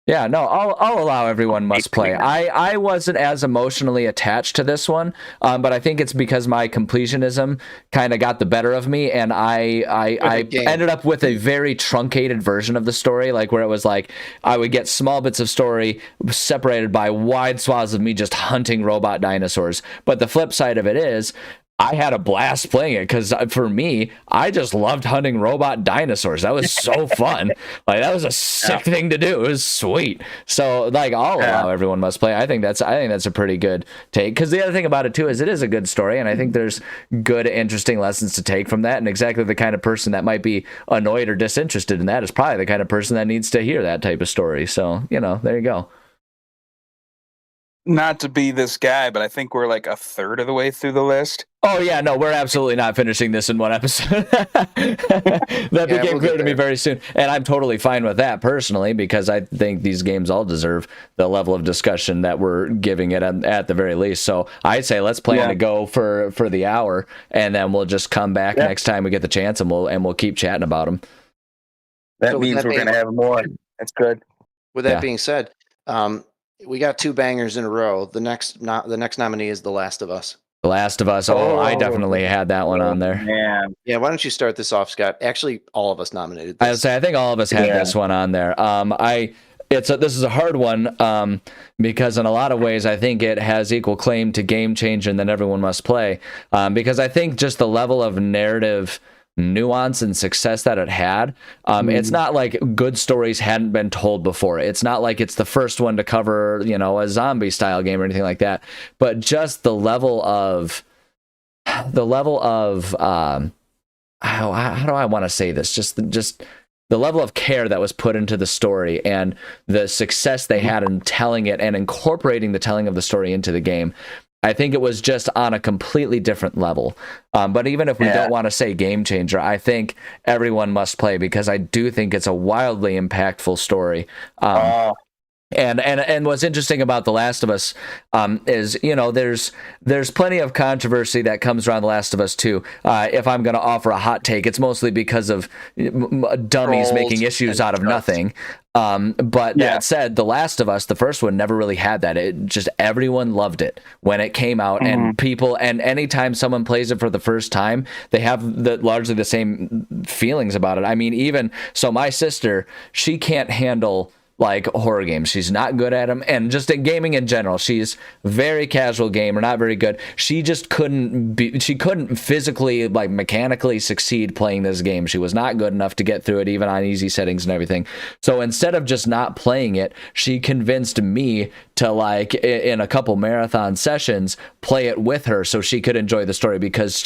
Yeah, no, I'll allow everyone must play. I wasn't as emotionally attached to this one, but I think it's because my completionism kind of got the better of me, and I ended up with a very truncated version of the story, like where it was like I would get small bits of story separated by wide swaths of me just hunting robot dinosaurs. But the flip side of it is, I had a blast playing it because for me, I just loved hunting robot dinosaurs. That was so fun. Like that was a sick thing to do. It was sweet. So like I'll allow everyone must play. I think that's a pretty good take. Because the other thing about it too is it is a good story, and I think there's good, interesting lessons to take from that. And exactly the kind of person that might be annoyed or disinterested in that is probably the kind of person that needs to hear that type of story. So there you go. Not to be this guy, but I think we're like a third of the way through the list. Oh yeah, no, we're absolutely not finishing this in one episode. That became clear to me very soon, and I'm totally fine with that personally because I think these games all deserve the level of discussion that we're giving it at the very least. So I'd say let's plan to go for the hour, and then we'll just come back next time we get the chance, and we'll keep chatting about them. That means we're gonna have more. That's good. With that being said, we got 2 bangers in a row. The next nominee is The Last of Us. The Last of Us. Oh, I definitely had that one on there. Man. Yeah, why don't you start this off, Scott? Actually, all of us nominated this. I would say I think all of us had this one on there. This is a hard one because in a lot of ways I think it has equal claim to Game Changer and Then Everyone Must Play because I think just the level of narrative nuance and success that it had, it's not like good stories hadn't been told before. It's not like it's the first one to cover a zombie style game or anything like that, but just the level of how do I want to say this, just the level of care that was put into the story and the success they had in telling it and incorporating the telling of the story into the game. I think it was just on a completely different level. But even if we don't want to say game changer, I think Everyone Must Play because I do think it's a wildly impactful story. And what's interesting about The Last of Us is, there's plenty of controversy that comes around The Last of Us 2. If I'm going to offer a hot take, it's mostly because of dummies making issues out of nothing. But that said, The Last of Us, the first one, never really had that. It just everyone loved it when it came out, and people, and anytime someone plays it for the first time, they have largely the same feelings about it. I mean, even so, my sister, she can't handle like horror games. She's not good at them, and just at gaming in general, she's very casual gamer, not very good. She just couldn't physically, like mechanically succeed playing this game. She was not good enough to get through it, even on easy settings and everything. So instead of just not playing it, she convinced me to, like, in a couple marathon sessions, play it with her so she could enjoy the story, because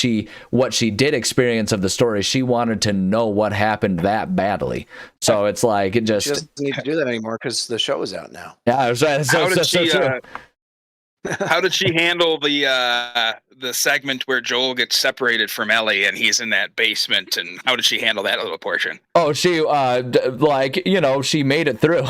what she did experience of the story, she wanted to know what happened that badly. So it's like, it just... She doesn't need to do that anymore because the show is out now. Yeah, I was right. How did she handle the segment where Joel gets separated from Ellie and he's in that basement, and how did she handle that little portion? Oh, she she made it through.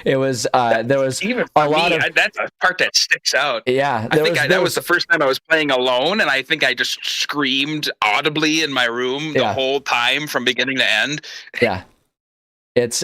It was there was even a lot of that's a part that sticks out. Yeah, that was the first time I was playing alone, and I think I just screamed audibly in my room the whole time from beginning to end. Yeah. It's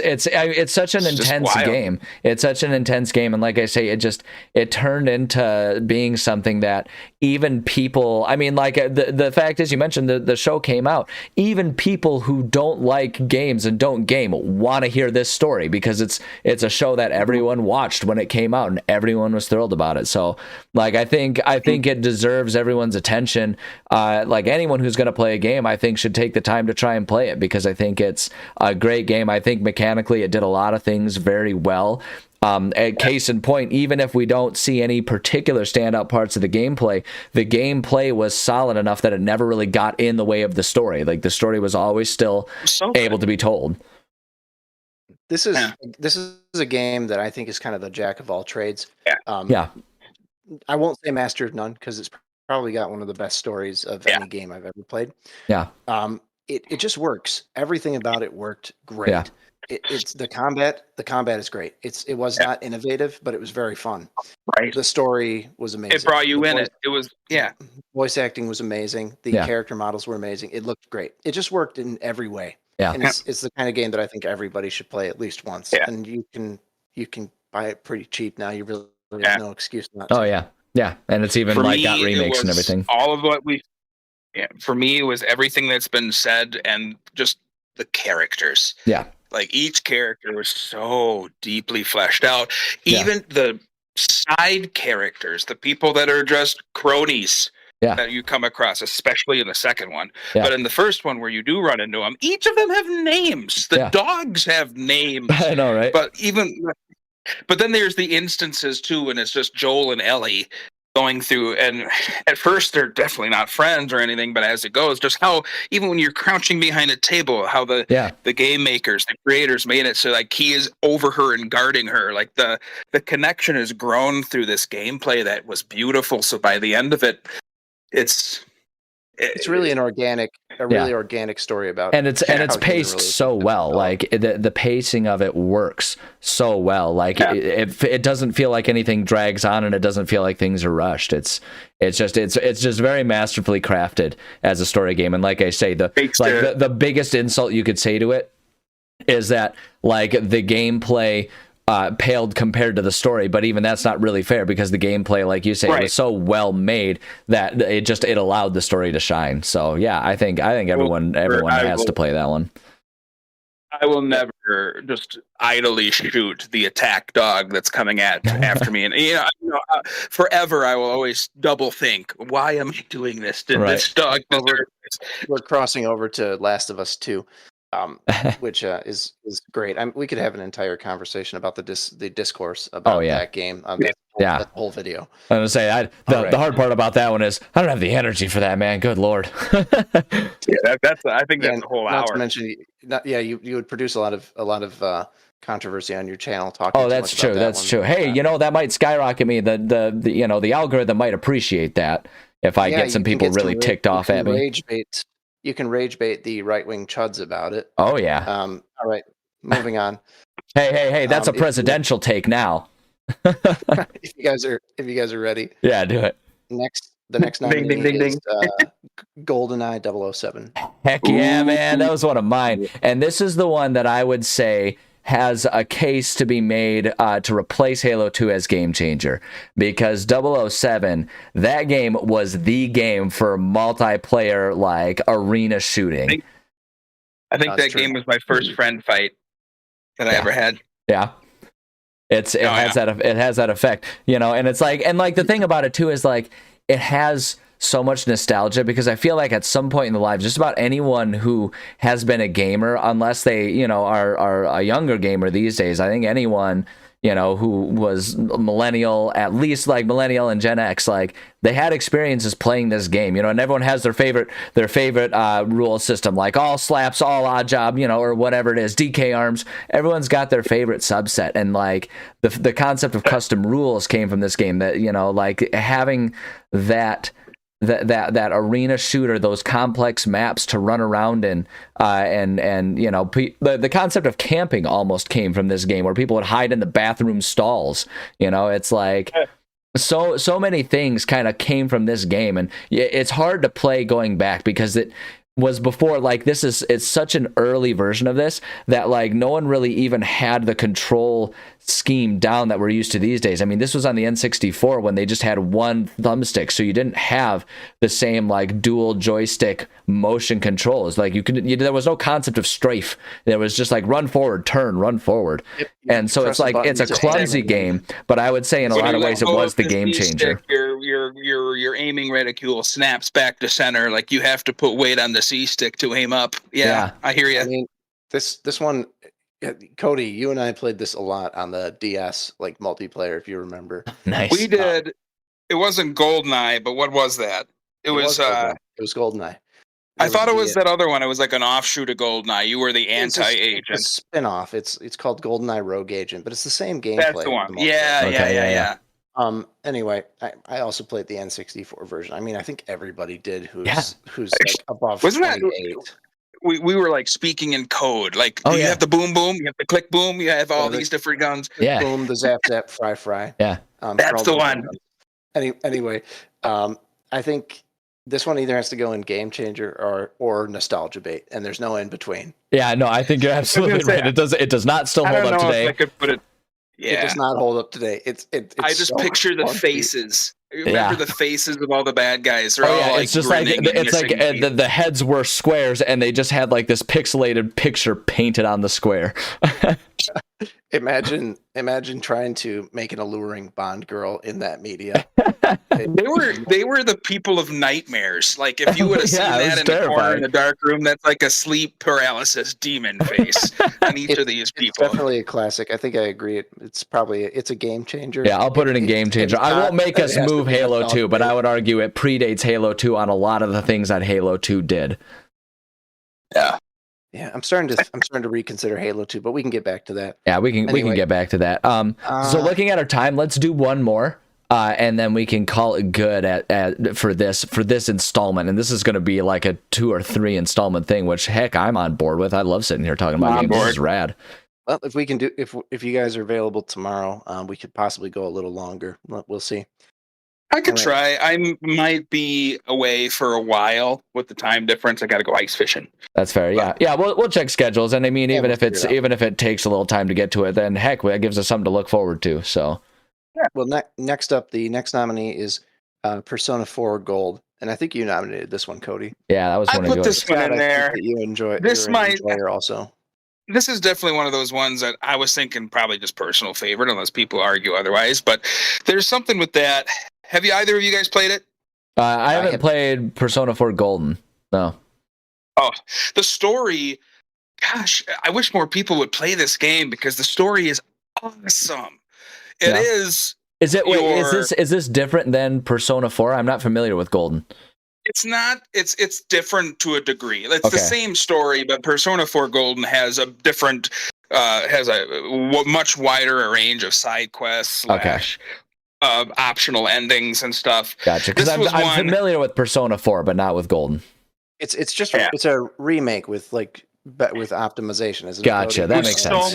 such an intense game. It's such an intense game, and like I say, it turned into being something that even people, I mean, like the fact is, you mentioned the show came out. Even people who don't like games and don't game want to hear this story, because it's a show that everyone watched when it came out and everyone was thrilled about it. So, like, I think it deserves everyone's attention. Like, anyone who's going to play a game, I think should take the time to try and play it, because I think it's a great game. I think mechanically it did a lot of things very well. Case in point, even if we don't see any particular standout parts of the gameplay was solid enough that it never really got in the way of the story. Like, the story was always still able to be told. This is a game that I think is kind of the jack of all trades. I won't say master of none, because it's probably got one of the best stories of any game I've ever played. Yeah. It just works. Everything about it worked great. Yeah. It's the combat. The combat is great. It was not innovative, but it was very fun. Right. The story was amazing. It brought you in. It was Voice acting was amazing. The character models were amazing. It looked great. It just worked in every way. Yeah. And it's the kind of game that I think everybody should play at least once. Yeah. And you can you can buy it pretty cheap now. You really have no excuse not to. Oh yeah, and it's even For like me, got remakes and everything. All of what we, for me, it was everything that's been said and just the characters. Yeah, like each character was so deeply fleshed out. Even the side characters, the people that are just cronies. That you come across, especially in the second one. But in the first one, where you do run into them, each of them have names. The dogs have names. I know, right? But then there's the instances too, when it's just Joel and Ellie going through, and at first they're definitely not friends or anything, but as it goes, just how even when you're crouching behind a table, how the game makers, the creators made it so like he is over her and guarding her. Like the connection has grown through this gameplay that was beautiful. So by the end of it, it's really an organic, organic story about, and it's paced so well. Like the pacing of it works so well. Like it doesn't feel like anything drags on, and it doesn't feel like things are rushed. It's just very masterfully crafted as a story game. And like I say, the biggest insult you could say to it is that like the gameplay paled compared to the story, but even that's not really fair, because the gameplay, like you say, was so well made that it allowed the story to shine. So yeah, I think everyone has to play that one. I will never just idly shoot the attack dog that's coming after me, and forever I will always double think, why am I doing this? Did this dog deserve this? We're crossing over to Last of Us 2. Which is great. We could have an entire conversation about the discourse about that game. That whole video. I'm gonna say the hard part about that one is I don't have the energy for that, man. Good lord. I think that's a whole hour. Not to mention, you would produce a lot of controversy on your channel talking. Oh, that's true. That's true. Hey, that might skyrocket me. The algorithm might appreciate that if I get some people really ticked off at me. Rage bait. You can rage bait the right-wing chuds about it. Oh yeah. All right, moving on. Hey, that's a presidential take now. if you guys are ready. Yeah, do it. The next nominee is GoldenEye 007. Heck yeah, man. That was one of mine. And this is the one that I would say has a case to be made to replace Halo 2 as game changer, because 007, that game was the game for multiplayer like arena shooting. I think that game was my first friend fight that I ever had. Yeah. It has that effect, and it's like, and like the thing about it too is like it has so much nostalgia, because I feel like at some point in the lives, just about anyone who has been a gamer, unless they, are a younger gamer these days, I think anyone, who was millennial, at least like millennial and Gen X, like they had experiences playing this game, and everyone has their favorite rule system, like all slaps, all odd job, or whatever it is, DK arms. Everyone's got their favorite subset, and like the concept of custom rules came from this game. That like having that arena shooter, those complex maps to run around in, and the concept of camping almost came from this game, where people would hide in the bathroom stalls. It's like so many things kind of came from this game, and it's hard to play going back, because it was before, like, it's such an early version of this that like no one really even had the control scheme down that we're used to these days. I mean, this was on the N64 when they just had one thumbstick, so you didn't have the same like dual joystick motion controls. Like there was no concept of strafe. There was just like run forward, turn, run forward. Yep. And so it's like it's a clumsy game, but I would say in a lot of ways it was the game changer. Your aiming reticule snaps back to center. Like you have to put weight on the C stick to aim up. Yeah, I hear you. I mean, this one, Cody, you and I played this a lot on the DS, like multiplayer, if you remember. Nice. We did. It wasn't GoldenEye, but what was that? It was GoldenEye. I thought it was that other one. It was like an offshoot of GoldenEye. You were the anti-agent. It's a spin-off. It's called GoldenEye Rogue Agent, but it's the same gameplay. That's the one. Yeah. Anyway, I also played the N64 version. I mean, I think everybody did who's like above 28. We were like speaking in code. Like, you have the boom boom, you have the click boom, you have all these different guns. Yeah. Boom, the zap zap, fry. Yeah. That's the one. Anyway, I think this one either has to go in game changer or nostalgia bait, and there's no in between. Yeah, no, I think you're absolutely right. It does not still hold up today. I could put it. It does not hold up today. It's I just so picture the clunky. faces. Remember the faces of all the bad guys. They're all it's just like it's like the heads were squares, and they just had like this pixelated picture painted on the square. Imagine trying to make an alluring Bond girl in that media. They were the people of nightmares. Like if you would have seen that in the corner in the dark room, that's like a sleep paralysis demon face on each of these people. It's definitely a classic. I think I agree. It's a game changer. Yeah, I'll put it in game changer. I won't make us move Halo 2, but I would argue it predates Halo 2 on a lot of the things that Halo 2 did. Yeah, I'm starting to reconsider Halo 2, but we can get back to that. Yeah, we can get back to that. So looking at our time, let's do one more. And then we can call it good for this installment. And this is going to be like a 2 or 3 installment thing, which heck, I'm on board with. I love sitting here talking about games. This is rad. Well, if we can do, if you guys are available tomorrow, we could possibly go a little longer. We'll see. I could try. I might be away for a while with the time difference. I got to go ice fishing. That's fair. Yeah. We'll check schedules, and I mean, even if it takes a little time to get to it, then heck, that gives us something to look forward to. So. Yeah. Well, next up, the next nominee is Persona 4 Gold, and I think you nominated this one, Cody. Yeah, that was one of yours. I put this one in there. You enjoy this. Also. This is definitely one of those ones that I was thinking probably just personal favorite, unless people argue otherwise. But there's something with that. Have either of you guys played it? I haven't played Persona 4 Golden. No. Oh, the story. Gosh, I wish more people would play this game because the story is awesome. It is. Is it? Wait, is this different than Persona 4? I'm not familiar with Golden. It's not. It's different to a degree. It's the same story, but Persona 4 Golden has a different, has a much wider range of side quests / optional endings and stuff. Gotcha. Because I'm familiar with Persona 4, but not with Golden. It's it's a remake with optimization, isn't it? Gotcha. That makes sense. It was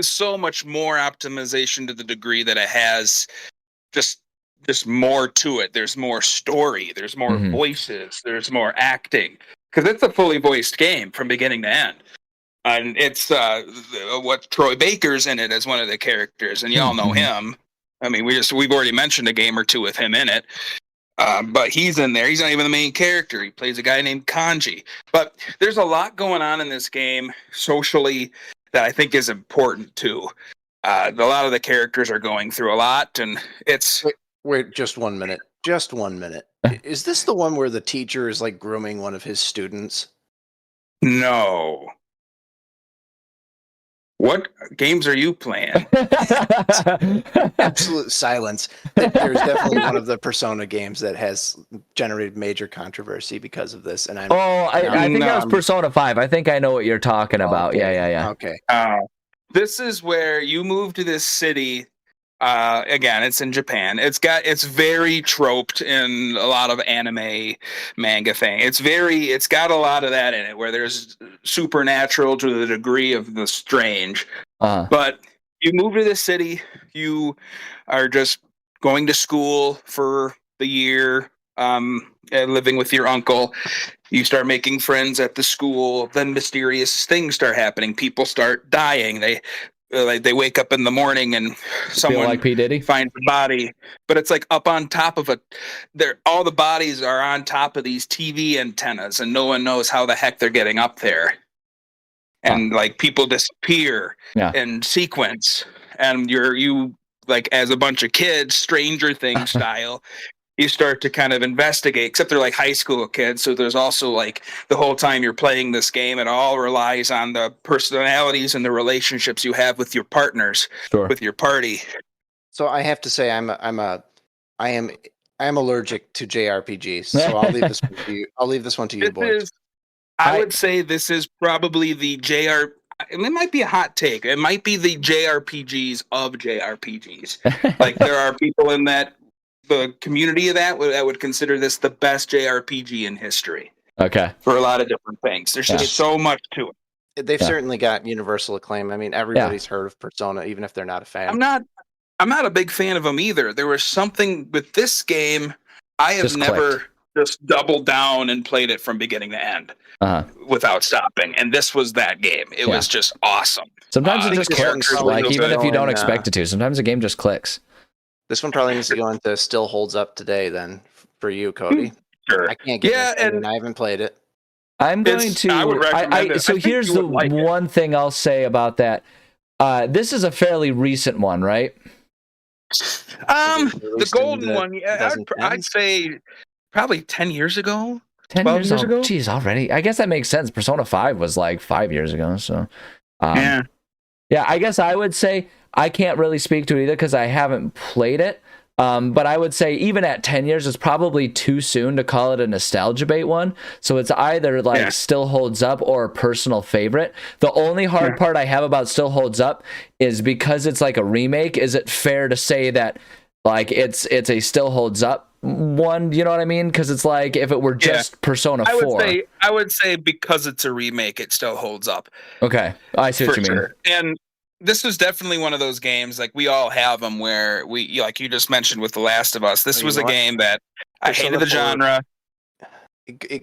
so much more optimization to the degree that it has just more to it. There's more story. There's more voices. There's more acting. Because it's a fully voiced game from beginning to end. And it's what Troy Baker's in it as one of the characters, and y'all know him. I mean, we've already mentioned a game or two with him in it. But he's in there. He's not even the main character. He plays a guy named Kanji. But there's a lot going on in this game socially that I think is important too. A lot of the characters are going through a lot, and it's... Wait, just 1 minute. Just 1 minute. Is this the one where the teacher is like grooming one of his students? No. What games are you playing? Absolute silence. There's definitely one of the Persona games that has generated major controversy because of this. And I think that was Persona 5. I think I know what you're talking about. Okay. Yeah. Okay. This is where you move to this city. Again, it's in Japan. It's very troped in a lot of anime manga thing. It's got a lot of that in it where there's supernatural to the degree of the strange. But you move to this city, you are just going to school for the year, and living with your uncle. You start making friends at the school, then mysterious things start happening. People start dying. They wake up in the morning and someone like P. Diddy finds a body, but it's like up on top of all the bodies are on top of these TV antennas, and no one knows how the heck they're getting up there. And like people disappear in sequence, and you like as a bunch of kids, Stranger Things style. You start to kind of investigate, except they're like high school kids. So there's also like the whole time you're playing this game, it all relies on the personalities and the relationships you have with your partners, with your party. So I have to say, I am allergic to JRPGs. So I'll leave this one to you. I'll leave this one to you, boys. I would say this is probably the it might be a hot take. It might be the JRPGs of JRPGs. Like there are people in the community of that would consider this the best JRPG in history. Okay. For a lot of different things. There's just so much to it. They've certainly got universal acclaim. I mean, everybody's heard of Persona, even if they're not a fan. I'm not a big fan of them either. There was something with this game I have never just doubled down and played it from beginning to end without stopping. And this was that game. It was just awesome. Sometimes it just clicks, like even if you don't expect it to. Sometimes a game just clicks. This one probably needs to go into still holds up today then for you, Cody. Sure. I can't get it, and I haven't played it. I'm going to. I would recommend it. So here's the one thing I'll say about that. This is a fairly recent one, right? The golden one, I'd say probably 10 years ago. 10 years ago? Jeez, already. I guess that makes sense. Persona 5 was like 5 years ago, so. Yeah, I guess I would say I can't really speak to it either because I haven't played it. But I would say even at 10 years, it's probably too soon to call it a nostalgia bait one. So it's either like still holds up or a personal favorite. The only hard part I have about still holds up is because it's like a remake. Is it fair to say that like it's a still holds up one? You know what I mean? Because it's like if it were just Persona 4. I would say because it's a remake, it still holds up. Okay, I see what you mean. And this was definitely one of those games, like we all have them, where we, like you just mentioned with The Last of Us, this was a game that I hated the genre.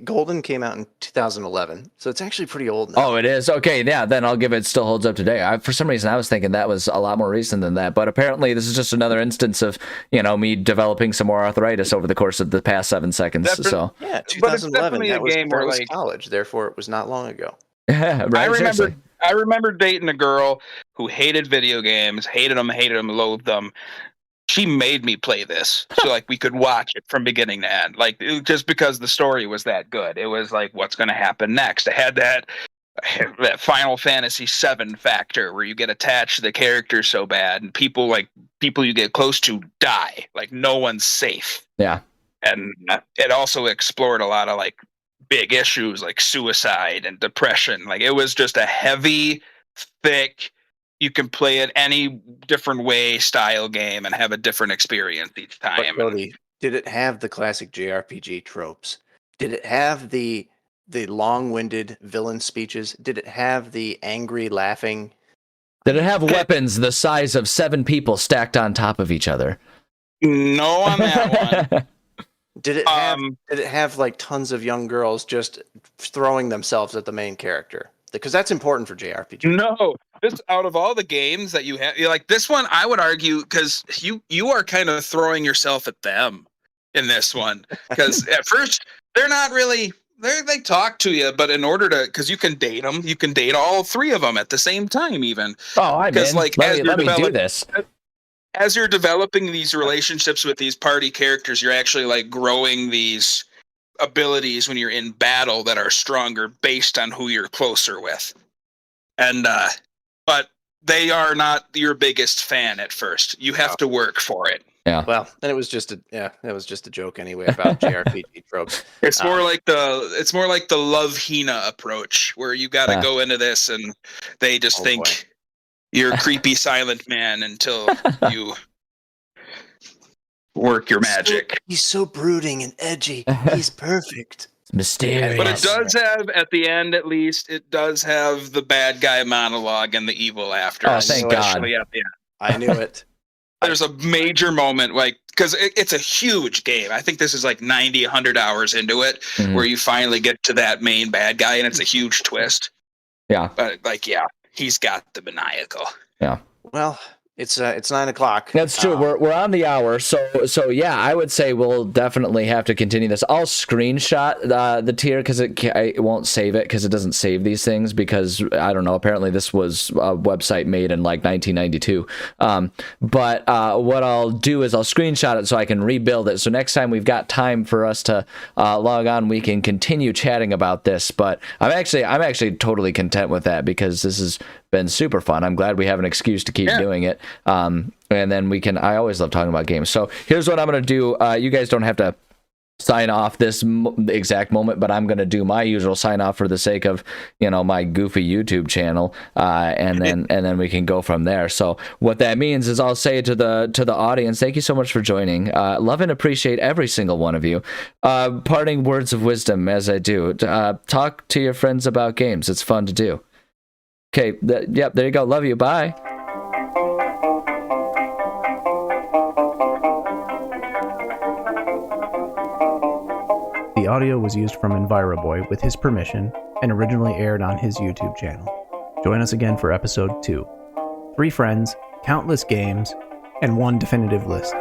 Golden came out in 2011, so it's actually pretty old now. Oh, it is? Okay, yeah, then I'll give it still holds up today. For some reason, I was thinking that was a lot more recent than that, but apparently this is just another instance of, me developing some more arthritis over the course of the past 7 seconds. Yeah, 2011, that was before I was college, therefore it was not long ago. Yeah, right. I remember dating a girl who hated video games, hated them, loathed them. She made me play this so like we could watch it from beginning to end, like just because the story was that good. It was like, what's going to happen next? It had that Final Fantasy VII factor where you get attached to the characters so bad, and people you get close to die. Like no one's safe. Yeah, and it also explored a lot of like big issues like suicide and depression. Like it was just a heavy, thick, you can play it any different way style game and have a different experience each time. But Cody, did it have the classic JRPG tropes? Did it have the long-winded villain speeches? Did it have the angry laughing? Did it have weapons the size of 7 people stacked on top of each other? No, on that one. Did it have like tons of young girls just throwing themselves at the main character? Because that's important for JRPG. No, this out of all the games that you have, like this one, I would argue because you are kind of throwing yourself at them in this one. Because at first they're not really they talk to you, but in order to, because you can date them, you can date all 3 of them at the same time, even. Oh, I'm in. Like let me do this. As you're developing these relationships with these party characters, you're actually like growing these abilities when you're in battle that are stronger based on who you're closer with. And but they are not your biggest fan at first. You have to work for it. Yeah. Well, and it was just a joke anyway about JRPG tropes. It's more like the love Hina approach, where you got to go into this and they just think you're a creepy silent man until you work your magic. He's so brooding and edgy. He's perfect. Mysterious. But it does have, at the end at least, it does have the bad guy monologue and the evil after. Oh, thank God. At the end. I knew it. There's a major moment, like, because it's a huge game. I think this is like 90, 100 hours into it, where you finally get to that main bad guy, and it's a huge twist. Yeah. But, like, he's got the maniacal. Yeah. Well, it's 9 o'clock. That's true. We're on the hour, so yeah, I would say we'll definitely have to continue this. I'll screenshot the tier because it won't save it because it doesn't save these things because I don't know. Apparently, this was a website made in like 1992. But what I'll do is I'll screenshot it so I can rebuild it. So next time we've got time for us to log on, we can continue chatting about this. But I'm actually totally content with that because this has been super fun. I'm glad we have an excuse to keep doing it. And then I always love talking about games. So here's what I'm going to do. You guys don't have to sign off this exact moment, but I'm going to do my usual sign off for the sake of, my goofy YouTube channel. And then we can go from there. So what that means is I'll say to the audience, thank you so much for joining. Love and appreciate every single one of you. Parting words of wisdom as I do. Talk to your friends about games. It's fun to do. Okay, there you go. Love you. Bye. The audio was used from Enviroboy with his permission and originally aired on his YouTube channel. Join us again for episode 2. 3 friends, countless games, and one definitive list.